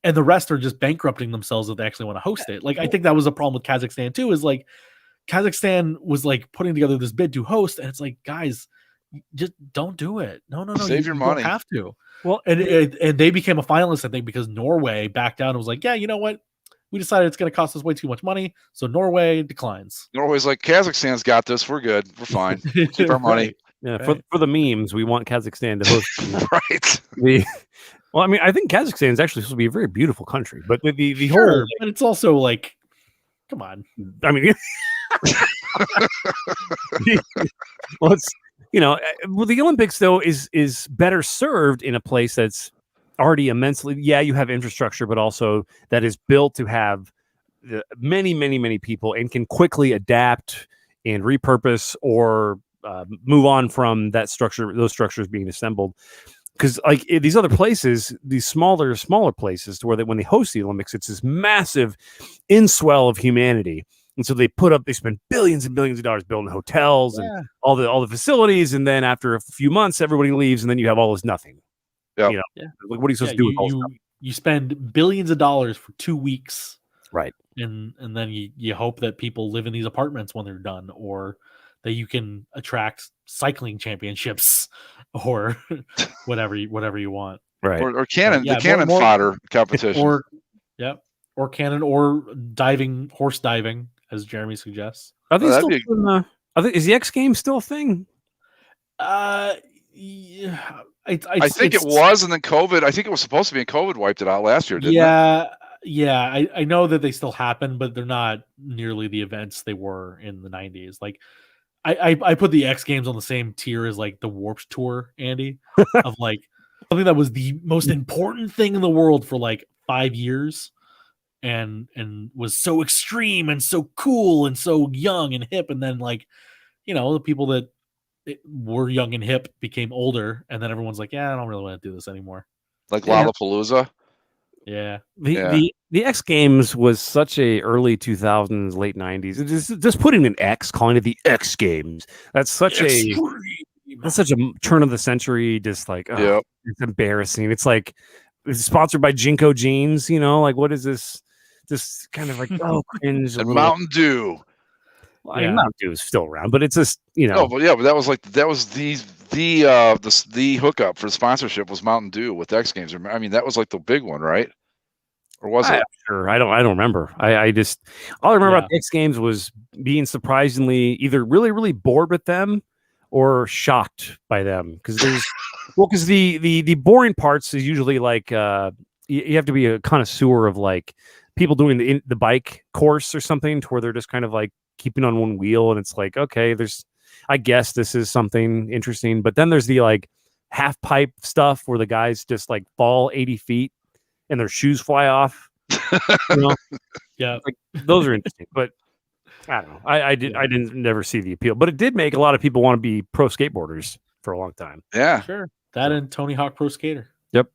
and the rest are just bankrupting themselves if they actually want to host it. Like, I think that was a problem with Kazakhstan too. Is like Kazakhstan was like putting together this bid to host, and it's like, guys, just don't do it. No. Save your money. You don't have to. Well, and they became a finalist, I think, because Norway backed down and was like, yeah, you know what? We decided it's going to cost us way too much money, so Norway declines. Norway's like, Kazakhstan's got this. We're good. We're fine. Keep our money. Yeah, right. For the memes, we want Kazakhstan to host. Right. Well, I mean, I think Kazakhstan is actually supposed to be a very beautiful country, but the sure, whole, but it's also like, come on. I mean, well, it's the Olympics though is better served in a place that's already immensely. Yeah, you have infrastructure, but also that is built to have many people and can quickly adapt and repurpose or move on from that structure, those structures being assembled. Because like these other places, these smaller places, to where when they host the Olympics, it's this massive inswell of humanity, And so they spend billions and billions of dollars building hotels and all the facilities. And then after a few months, everybody leaves, and then you have all this nothing. Yep. You know, like, what are you supposed to do with all this stuff? You spend billions of dollars for 2 weeks, Right? And then you hope that people live in these apartments when they're done, or that you can attract cycling championships or whatever you want. Right. Or cannon, the cannon fodder competition. Or cannon or horse diving, as Jeremy suggests. Are they still doing, is the X Games still a thing? Yeah, I think it was, and then COVID. I think it was supposed to be, and COVID wiped it out last year, didn't it? Yeah. I know that they still happen, but they're not nearly the events they were in the 90s. Like, I put the X Games on the same tier as like the Warped Tour, Andy, of like something that was the most important thing in the world for like 5 years, and was so extreme and so cool and so young and hip, and then like, you know, the people that were young and hip became older, and then everyone's like, yeah, I don't really want to do this anymore. Like Lollapalooza. Yeah. The X Games was such a early 2000s, late 90s. Just putting an X, calling it the X Games. That's such a turn of the century. Just like, it's embarrassing. It's like it's sponsored by Jinko Jeans. You know, like what is this? Just kind of like cringe. And Mountain Dew. Well, I mean, Mountain Dew is still around, but it's just, you know. No, but that was the hookup for sponsorship was Mountain Dew with X Games. I mean, that was like the big one, right? Or was it? Sure, I don't remember. All I remember about the X Games was being surprisingly either really, really bored with them or shocked by them, because the boring parts is usually like you have to be a connoisseur of like people doing the bike course or something, to where they're just kind of like keeping on one wheel, and it's like, okay, I guess this is something interesting. But then there's the like half pipe stuff where the guys just like fall 80 feet and their shoes fly off. You know? Yeah, like those are interesting, but I don't know. I didn't never see the appeal, but it did make a lot of people want to be pro skateboarders for a long time. Yeah, sure. That and Tony Hawk Pro Skater. Yep.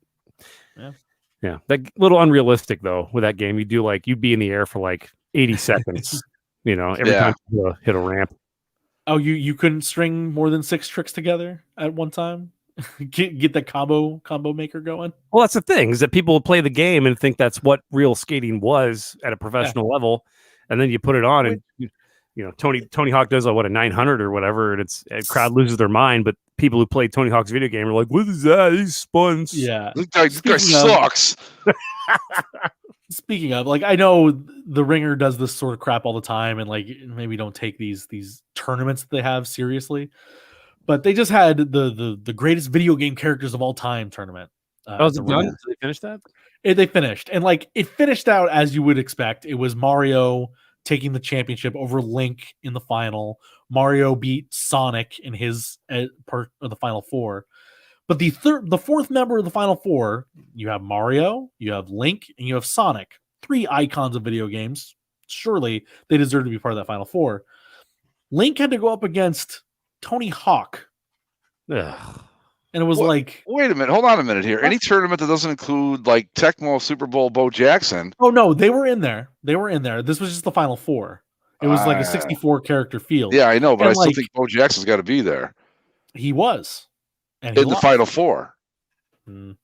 Yeah. That little unrealistic though with that game. You'd be in the air for like 80 seconds. You know, every time you hit a ramp. Oh, you couldn't string more than 6 tricks together at one time? get the combo maker going? Well, that's the thing, is that people play the game and think that's what real skating was at a professional level, and then you put it on and you know Tony Hawk does a 900 or whatever, and a crowd loses their mind. But people who play Tony Hawk's video game are like, "What is that? He's spuns." Yeah, this guy sucks. Speaking of, like, I know the Ringer does this sort of crap all the time, and like maybe don't take these tournaments that they have seriously, but they just had the greatest video game characters of all time tournament. Is it done? Did they finish that? They finished, and like it finished out as you would expect. It was Mario taking the championship over Link in the final. Mario beat Sonic in his part of the final four. But the fourth member of the final four, you have Mario, you have Link, and you have Sonic. 3 icons of video games. Surely they deserve to be part of that final four. Link had to go up against Tony Hawk. Ugh. And it was like... Wait a minute. Hold on a minute here. Any tournament that doesn't include like Tecmo, Super Bowl, Bo Jackson. Oh, no. They were in there. This was just the final four. It was like a 64 character field. Yeah, I know, but I still think Bo Jackson's got to be there. He was. And in the final four. Let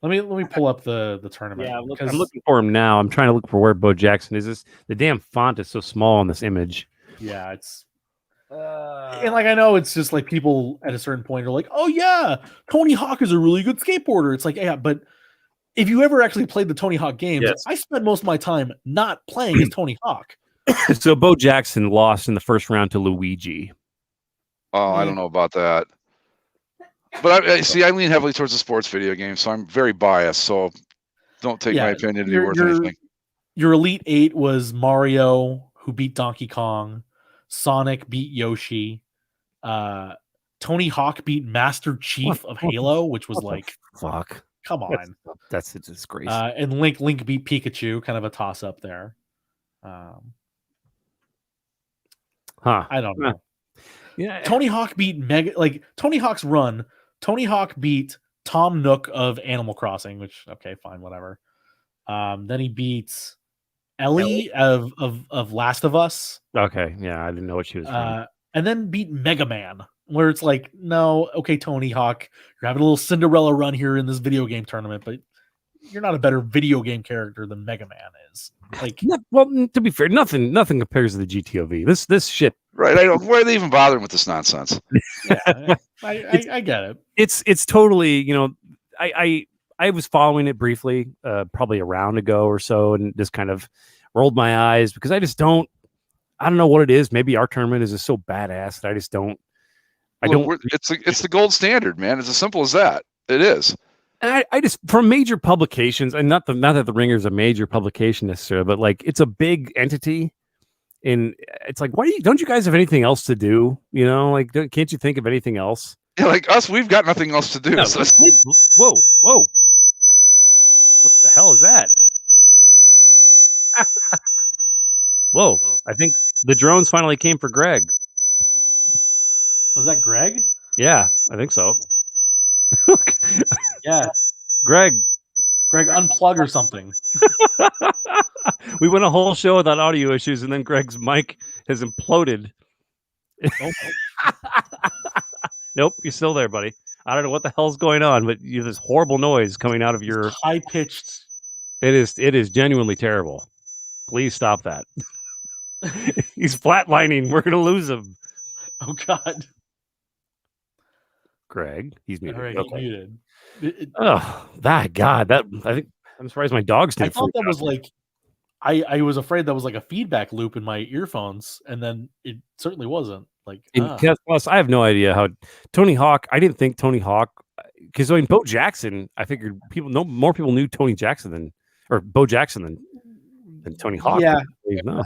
me pull up the tournament. Yeah, I'm looking for him now. I'm trying to look for where Bo Jackson is. The damn font is so small on this image. Yeah, it's and like I know it's just like people at a certain point are like, oh yeah, Tony Hawk is a really good skateboarder. It's like, yeah, but if you ever actually played the Tony Hawk games, I spent most of my time not playing as Tony Hawk. So Bo Jackson lost in the first round to Luigi. Oh, I don't know about that. But I lean heavily towards the sports video game, so I'm very biased. So don't take my opinion to be worth anything. Your Elite 8 was Mario, who beat Donkey Kong. Sonic beat Yoshi. Tony Hawk beat Master Chief of Halo, which was like, fuck. Come on. That's a disgrace. And Link beat Pikachu, kind of a toss-up there. I don't know. Yeah, Tony Hawk beat Tony Hawk's run. Tony Hawk beat Tom Nook of Animal Crossing, which okay, fine, whatever. Then he beats Ellie of Last of Us, Okay, yeah, I didn't know what she was from. and then beat Mega Man. Where it's like, no, okay, Tony Hawk, you're having a little Cinderella run here in this video game tournament, but you're not a better video game character than Mega Man is. Like, Well, to be fair, nothing compares to the GTOV. This shit. Right. I don't. Why are they even bothering with this nonsense? yeah, I get it. It's totally, I was following it briefly, probably a round ago or so, and just kind of rolled my eyes because I don't know what it is. Maybe our tournament is just so badass that I just don't. It's the gold standard, man. It's as simple as that. It is. And I just, from major publications, and not that the Ringer is a major publication necessarily, but like it's a big entity, and it's like, don't you guys have anything else to do? Like, can't you think of anything else? Yeah, like us, we've got nothing else to do. No, so. Whoa! What the hell is that? Whoa! I think the drones finally came for Greg. Was that Greg? Yeah, I think so. Yeah, Greg, unplug or something. We went a whole show without audio issues, and then Greg's mic has imploded. Nope, you're still there, buddy. I don't know what the hell's going on, but you have this horrible noise coming out of your high pitched. It is genuinely terrible. Please stop that. He's flatlining. We're gonna lose him. Oh God, Greg, he's muted. All right, Okay. he's muted. Oh, that I think I'm surprised my dogs didn't. I thought that was like, I was afraid that was like a feedback loop in my earphones, and then it certainly wasn't. Like, plus, I have no idea how Tony Hawk. I didn't think Tony Hawk, because Bo Jackson. I figured more people knew Tony Jackson than Bo Jackson than Tony Hawk. Yeah, no.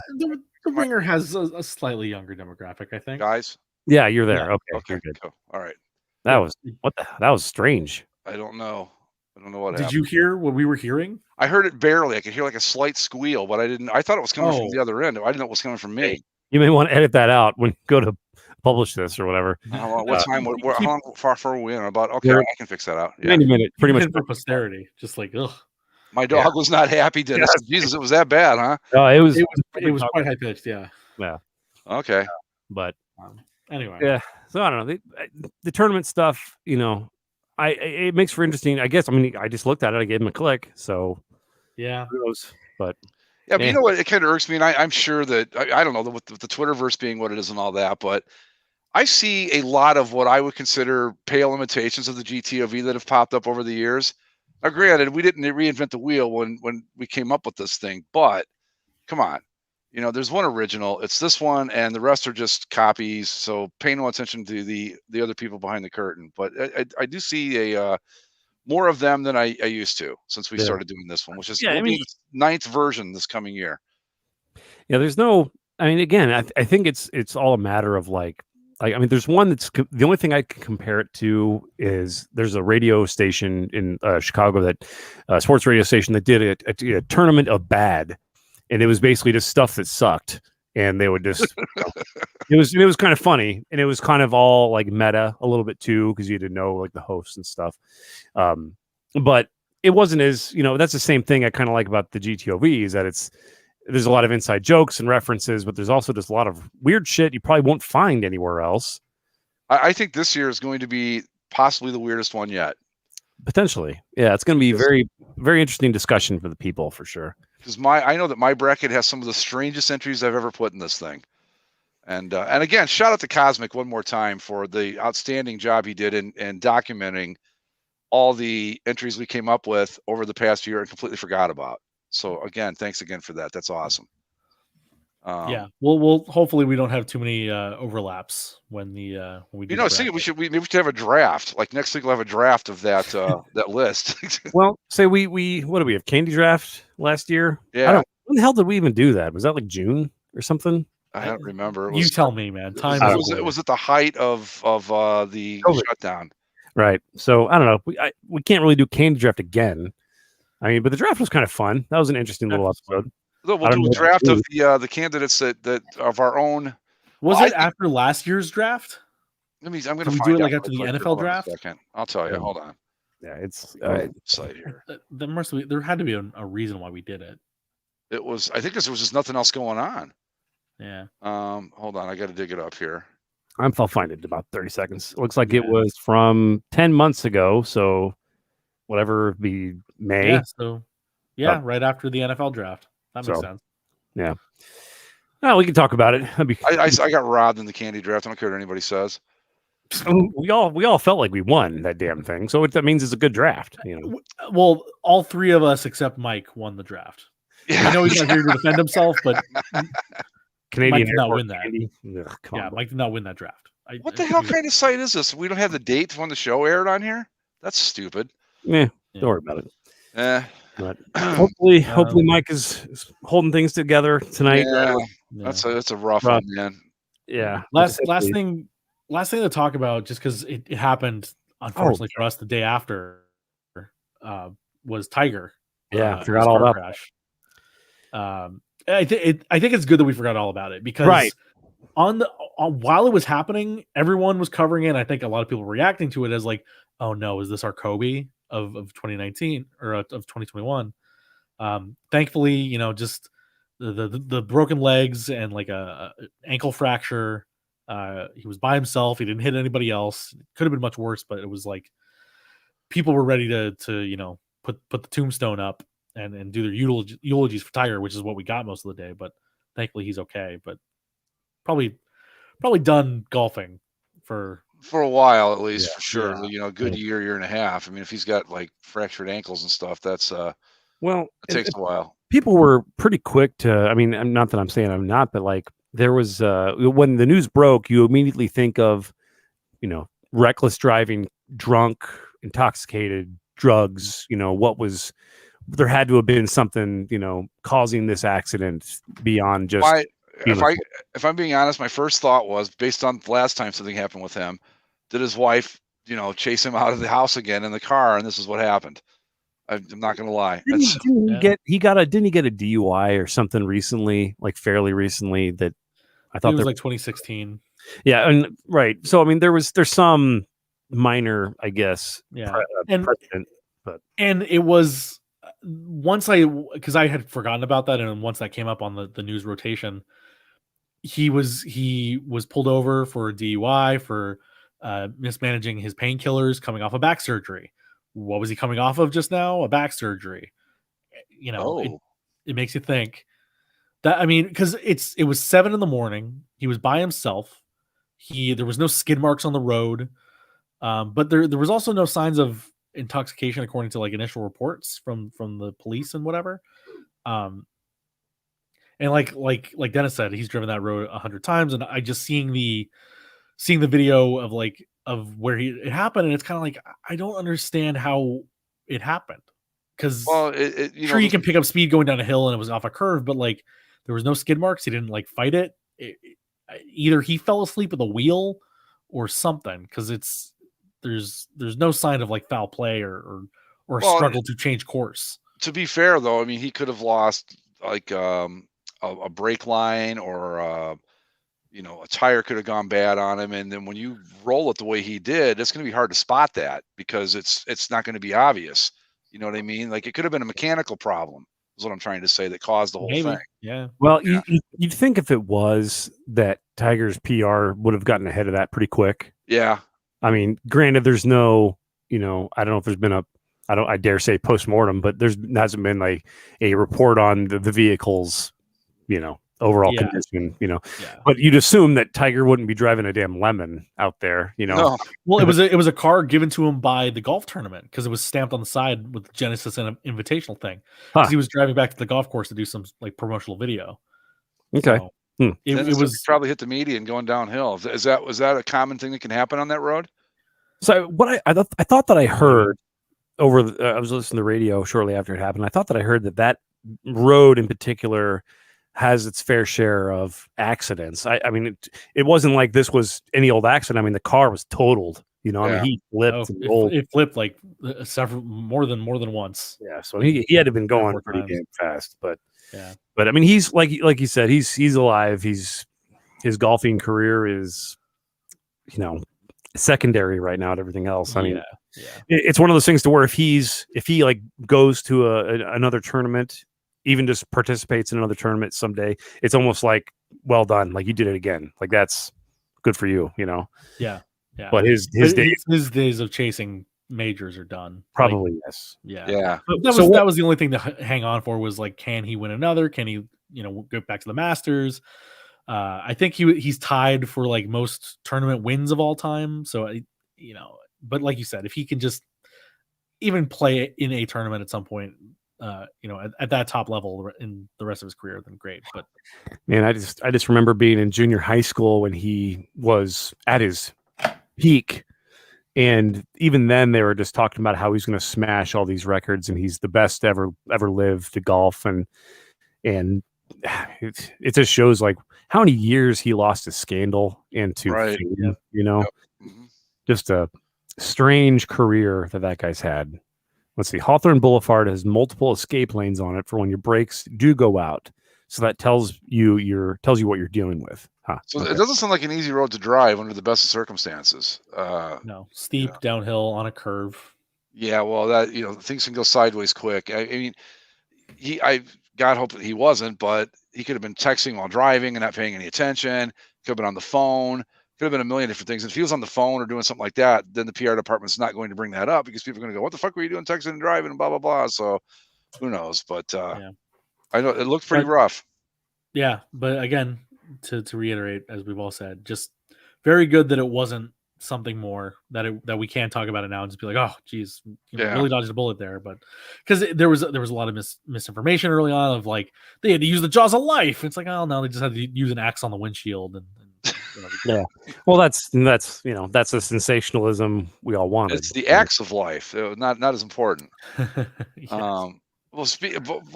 the Ringer has a slightly younger demographic, I think. Guys. Yeah, you're there. Yeah. Okay, you're good. Cool. All right. That was strange. I don't know what Did happened. you hear what we were hearing? I heard it barely. I could hear like a slight squeal, but I thought it was coming from the other end. I didn't know it was coming from me. You may want to edit that out when you go to publish this or whatever. What time? How far are we in? About okay, I can fix that out. Yeah. 90 minutes, pretty much for posterity. Just like, ugh. My dog was not happy. Dennis. Yes. Jesus, it was that bad, huh? No, it was quite high pitched. Yeah. Yeah. Okay. But anyway. Yeah. So I don't know the tournament stuff. It makes for interesting. I guess. I mean, I just looked at it. I gave him a click. So yeah. Who knows? But yeah, but you know what? It kind of irks me, and I'm sure that I don't know with the Twitterverse being what it is and all that, but I see a lot of what I would consider pale imitations of the GTOV that have popped up over the years. Now, granted, we didn't reinvent the wheel when we came up with this thing, but come on, there's one original. It's this one, and the rest are just copies. So pay no attention to the other people behind the curtain. But I do see a more of them than I used to since we started doing this one, which is the 9th version this coming year. Yeah, there's no. I mean, again, I think it's all a matter of like. I mean, there's one that's the only thing I can compare it to is there's a radio station in Chicago that sports radio station that did a tournament of bad, and it was basically just stuff that sucked, and they would just it was kind of funny, and it was kind of all like meta a little bit too because you had to know like the hosts and stuff, but it wasn't as that's the same thing I kind of like about the GTOV is that there's a lot of inside jokes and references, but there's also just a lot of weird shit you probably won't find anywhere else. I think this year is going to be possibly the weirdest one yet. Potentially. Yeah, it's going to be very, very interesting discussion for the people for sure. Because I know that my bracket has some of the strangest entries I've ever put in this thing. And again, shout out to Cosmic one more time for the outstanding job he did in documenting all the entries we came up with over the past year and completely forgot about. So again, thanks again for that. That's awesome. Yeah, we'll hopefully we don't have too many overlaps when we do. I was thinking maybe we should have a draft. Like next week we'll have a draft of that that list. Well, say we what do we have? Candy draft last year? Yeah. When the hell did we even do that? Was that like June or something? I don't remember. You tell me, man. It was at the height of the shutdown. Right. So I don't know. We can't really do candy draft again. I mean, but the draft was kind of fun. That was an interesting little episode. We'll do a draft of the candidates that of our own. Was it after last year's draft? I'm going to do it like after the NFL draft. I'll tell you. Hold on. Yeah, it's site here. There had to be a reason why we did it. It was. I think there was just nothing else going on. Yeah. Hold on, I got to dig it up here. I'll find it in about 30 seconds. It looks like it was from 10 months ago. So whatever be May. Yeah. So right after the NFL draft. That makes sense. Yeah. Well, we can talk about it. I got robbed in the candy draft. I don't care what anybody says. We all felt like we won that damn thing. So that means it's a good draft. Well, all three of us except Mike won the draft. Yeah. I know he's not here to defend himself, but Canadian Mike did not win that. Ugh, Mike did not win that draft. What the hell kind of site is this? We don't have the date when the show aired on here? That's stupid. Yeah, don't worry about it. But hopefully Mike is holding things together tonight. Yeah, that's a rough one, man. Yeah. Last thing to talk about, just because it happened unfortunately for us the day after, was Tiger. Yeah, forgot all about crash. I think it's good that we forgot all about it, because while it was happening, everyone was covering it. I think a lot of people were reacting to it as like, oh no, is this our Kobe of 2019 or of 2021? Thankfully, just the broken legs and like a ankle fracture. He was by himself. He didn't hit anybody else. It could have been much worse, but it was like people were ready to put the tombstone up and do their eulogies for Tiger, which is what we got most of the day. But thankfully he's okay. But probably done golfing for a while, at least, for sure. Yeah. A good year and a half. I mean, if he's got like fractured ankles and stuff, that's it takes a while. People were pretty quick to, I mean, not that I'm saying I'm not, but like there was when the news broke, you immediately think of, reckless driving, drunk, intoxicated, drugs, there had to have been something, causing this accident beyond just. If I'm being honest, my first thought was, based on the last time something happened with him, did his wife, chase him out of the house again in the car, and this is what happened. I'm not going to lie. Didn't he get a DUI or something recently, like fairly recently? That I thought it was like 2016. Yeah, and right. So I mean, there's some minor, I guess. Yeah, precedent, and it was because I had forgotten about that, and once that came up on the news rotation, he was pulled over for a DUI for mismanaging his painkillers coming off a back surgery. What was he coming off of just now? A back surgery. It makes you think that, I mean, because it was 7 a.m. He was by himself. There was no skid marks on the road, but there was also no signs of intoxication according to like initial reports from the police and whatever. And like Dennis said, he's driven that road 100 times, and I just seeing the video of where it happened, and it's kind of like, I don't understand how it happened, because you can pick up speed going down a hill and it was off a curve, but like there was no skid marks. He didn't like fight it. Either he fell asleep at the wheel or something, because there's no sign of like foul play or struggle to change course. To be fair though, I mean, he could have lost like a brake line, or a tire could have gone bad on him, and then when you roll it the way he did, it's going to be hard to spot that, because it's not going to be obvious. You know what I mean? Like, it could have been a mechanical problem, is what I'm trying to say, that caused the whole thing. Yeah. Well, you'd think if it was that, Tiger's PR would have gotten ahead of that pretty quick. Yeah. I mean, granted, there's no, I don't know if there's been I dare say postmortem, but there hasn't been like a report on the vehicle's, overall condition, but you'd assume that Tiger wouldn't be driving a damn lemon out there, No. Well, it was a car given to him by the golf tournament, because it was stamped on the side with Genesis and an invitational thing. Because he was driving back to the golf course to do some like promotional video. Okay. So, it was probably hit the median going downhill. Was that a common thing that can happen on that road? So what I thought that I heard I was listening to the radio shortly after it happened. I thought that I heard that road in particular has its fair share of accidents. I mean, it wasn't like this was any old accident. I mean, the car was totaled. I mean, he flipped. It flipped like more than once. Yeah, so he had to have been going pretty damn fast. But yeah, but I mean, he's like you said, he's alive. His golfing career is, secondary right now to everything else. I mean, it's one of those things to where if he like goes to another tournament even just participates in another tournament someday, it's almost like, well done. Like you did it again. Like that's good for you, you know? Yeah. But his days of chasing majors are done. Probably, like, yes. Yeah. But that was the only thing to hang on for was like, can he win another? Can he, go back to the Masters? I think he's tied for like most tournament wins of all time. So, but like you said, if he can just even play in a tournament at some point, at that top level in the rest of his career, then great. But man, I just remember being in junior high school when he was at his peak, and even then they were just talking about how he's going to smash all these records and he's the best ever lived to golf, and it just shows like how many years he lost to scandal and to fame, just a strange career that guy's had. Let's see. Hawthorne Boulevard has multiple escape lanes on it for when your brakes do go out. So that tells you what you're dealing with. Huh. So it doesn't sound like an easy road to drive under the best of circumstances. No, steep downhill on a curve. Yeah, well, that things can go sideways quick. I mean, God hope that he wasn't, but he could have been texting while driving and not paying any attention. Could have been on the phone. Could have been a million different things. If he was on the phone or doing something like that, then the PR department's not going to bring that up because people are going to go, "What the fuck were you doing, texting and driving?" and blah blah blah. So who knows? But I know it looked pretty rough. Yeah, but again, to reiterate, as we've all said, just very good that it wasn't something more that we can't talk about it now and just be like, oh, geez, really dodged a bullet there. But because there was a lot of misinformation early on of like they had to use the jaws of life. It's like, oh no, they just had to use an axe on the windshield and yeah. Well, that's the sensationalism we all wanted. It's the acts of life, not as important. Yes. Well,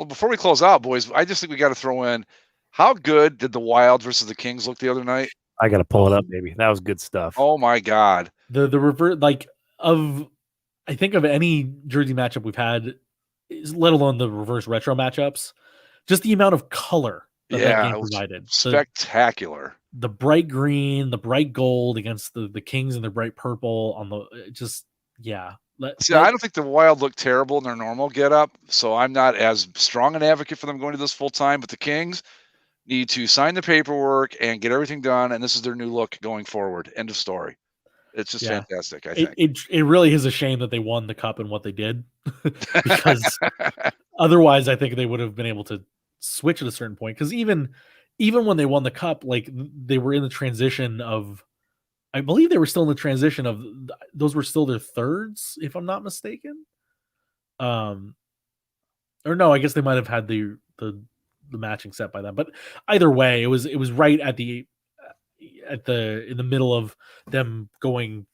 before we close out, boys, I just think we got to throw in how good did the Wild versus the Kings look the other night? I got to pull it up, baby. That was good stuff. Oh my God. The revert I think of any jersey matchup we've had, let alone the reverse retro matchups, just the amount of color that game provided. Spectacular. The bright green, the bright gold against the Kings and the bright purple on the I don't think the Wild look terrible in their normal getup, so I'm not as strong an advocate for them going to this full time. But the Kings need to sign the paperwork and get everything done, and this is their new look going forward. End of story. It's just fantastic. I think it really is a shame that they won the cup and what they did, because otherwise, I think they would have been able to switch at a certain point. Because even when they won the cup, like they were in the transition of. I believe they were still in the transition of those were still their thirds, if I'm not mistaken. Or no, I guess they might have had the matching set by then. But either way, it was right at in the middle of them going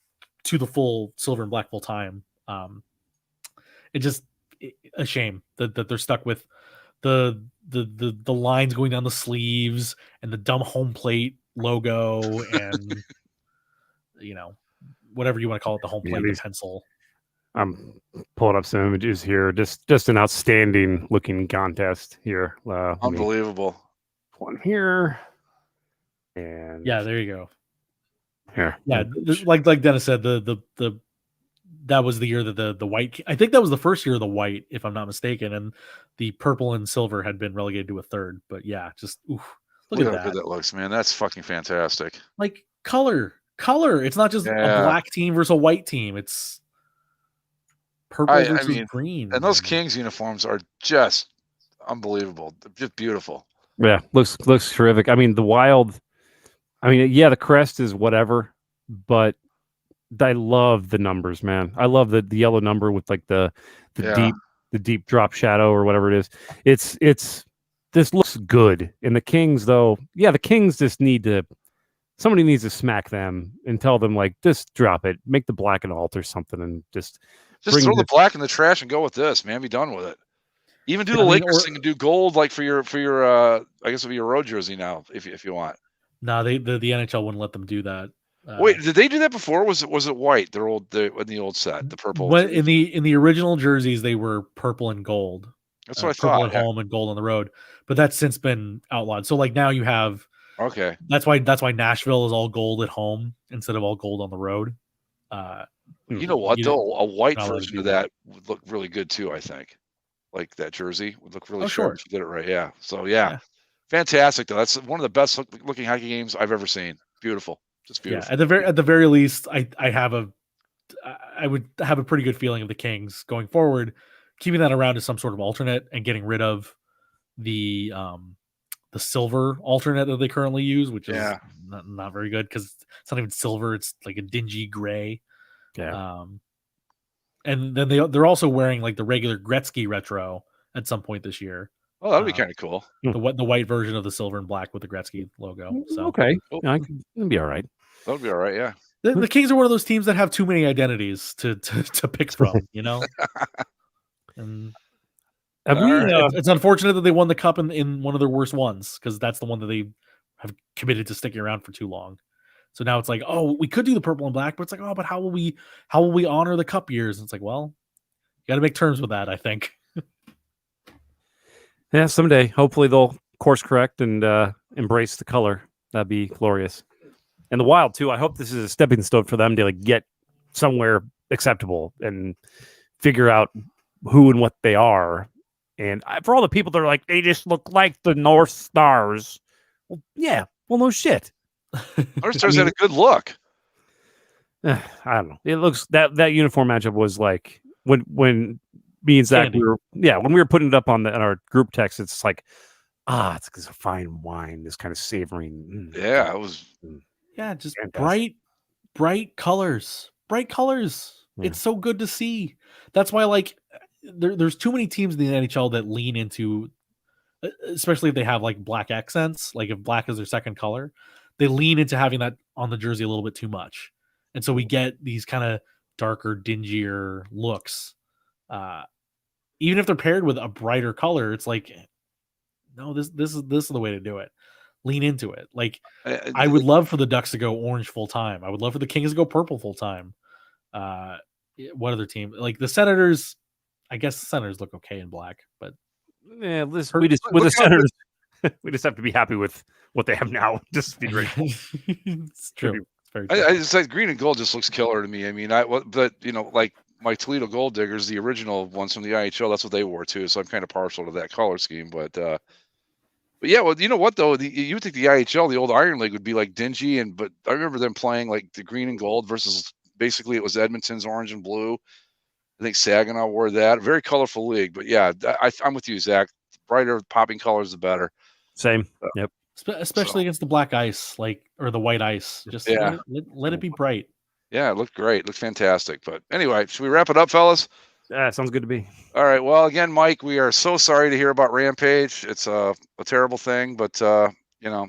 to the full silver and black full time. It just a shame that they're stuck with the lines going down the sleeves and the dumb home plate logo and. Whatever you want to call it, the home plate, the pencil. I'm pulling up some images here. Just an outstanding looking contest here. Unbelievable. One here. And yeah, there you go. Here. Yeah, like Dennis said, that was the year that the white. I think that was the first year of the white, if I'm not mistaken, and the purple and silver had been relegated to a third. But yeah, just look at how that. good that looks, man. That's fucking fantastic. Like color. It's not just a black team versus a white team. It's purple versus green. And those Kings uniforms are just unbelievable. They're just beautiful. Yeah, looks terrific. I mean, the Wild. I mean, yeah, the crest is whatever, but I love the numbers, man. I love the yellow number with like the deep drop shadow or whatever it is. It's this looks good. And the Kings, though, the Kings just need to. Somebody needs to smack them and tell them, like, just drop it, make the black and alt or something, and just throw the black in the trash and go with this, man. Be done with it. Even do the Lakers thing and do gold, like for your I guess it'll be your road jersey now, if you want. No, the NHL wouldn't let them do that. Wait, did they do that before? Was it white? In the old set, the purple. In the original jerseys, they were purple and gold. That's what I thought. Purple at home and gold on the road, but that's since been outlawed. So like now you have. Okay. That's why Nashville is all gold at home instead of all gold on the road. You know what though? A white version of that would look really good too, I think. like that jersey would look really Oh, sharp sure. if you did it right. Yeah. So yeah. Fantastic though. That's one of the best looking hockey games I've ever seen. Beautiful. Just beautiful. Yeah, at the very least, I would have a pretty good feeling of the Kings going forward, keeping that around as some sort of alternate and getting rid of the silver alternate that they currently use, which is not very good because it's not even silver; it's like a dingy gray. Yeah. And then they're also wearing like the regular Gretzky retro at some point this year. Oh, that'd be kind of cool. The white version of the silver and black with the Gretzky logo. So Okay, it'll be all right. That would be all right. Yeah. The Kings are one of those teams that have too many identities to pick from, you know. And it's unfortunate that they won the cup in one of their worst ones because that's the one that they have committed to sticking around for too long. So now it's like, oh, we could do the purple and black, but it's like, oh, but how will we honor the cup years? And it's like, well, you got to make terms with that, I think. Yeah, someday, hopefully they'll course correct and embrace the color. That'd be glorious. And the Wild too. I hope this is a stepping stone for them to like get somewhere acceptable and figure out who and what they are. And for all the people that are like, they just look like the North Stars. Well, yeah. Well, no shit. North Stars had a good look. I don't know. It looks that uniform matchup was like when me and Zach when we were putting it up on our group text, it's like, it's a fine wine, this kind of savoring. Yeah, it was. Yeah, just bright colors. Yeah. It's so good to see. That's why, like, there's too many teams in the NHL that lean into, especially if they have like black accents. Like if black is their second color, they lean into having that on the jersey a little bit too much, and so we get these kind of darker, dingier looks. Even if they're paired with a brighter color, it's like, no, this is the way to do it. Lean into it. Like I would love for the Ducks to go orange full time. I would love for the Kings to go purple full time. What other team? Like the Senators. I guess the Senators look okay in black, but yeah, with the Senators, we just have to be happy with what they have now. Just be grateful. It's true. It's very true. I just like green and gold just looks killer to me. I mean, but you know, like my Toledo Gold Diggers, the original ones from the IHL, that's what they wore too. So I'm kind of partial to that color scheme, but yeah, well, you know what though? You would think the IHL, the old Iron League, would be like dingy, but I remember them playing like the green and gold versus basically it was Edmonton's orange and blue. I think Saginaw wore that. Very colorful league, but yeah, I'm with you, Zach. The brighter, popping colors, the better. Same. Yep. Especially against the black ice, or the white ice. Just let it be bright. Yeah, it looked great. It looked fantastic. But anyway, should we wrap it up, fellas? Yeah, sounds good to me. All right. Well, again, Mike, we are so sorry to hear about Rampage. It's a terrible thing, but you know,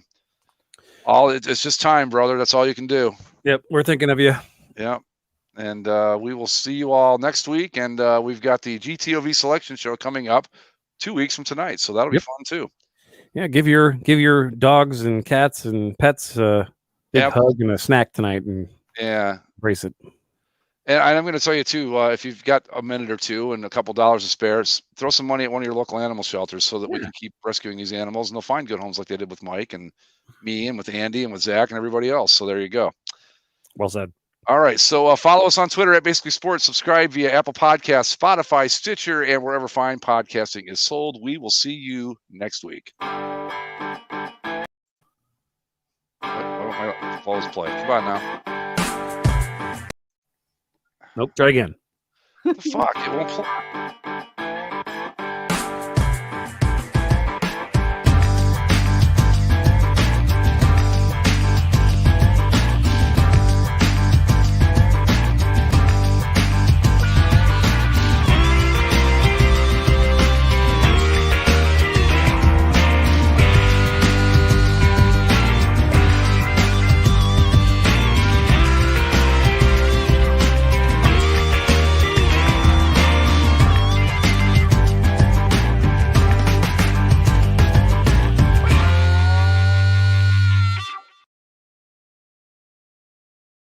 it's just time, brother. That's all you can do. Yep, we're thinking of you. Yep. And we will see you all next week. And we've got the GTOV selection show coming up 2 weeks from tonight, so that'll be fun too. Yeah, give your dogs and cats and pets a big hug and a snack tonight, and embrace it. And I'm going to tell you too, if you've got a minute or two and a couple dollars to spare, throw some money at one of your local animal shelters so that we can keep rescuing these animals, and they'll find good homes like they did with Mike and me and with Andy and with Zach and everybody else. So there you go. Well said. All right. So follow us on Twitter at Basically Sports. Subscribe via Apple Podcasts, Spotify, Stitcher, and wherever fine podcasting is sold. We will see you next week. Why don't my phones play? Come on now. Nope. Try again. Fuck. It won't play.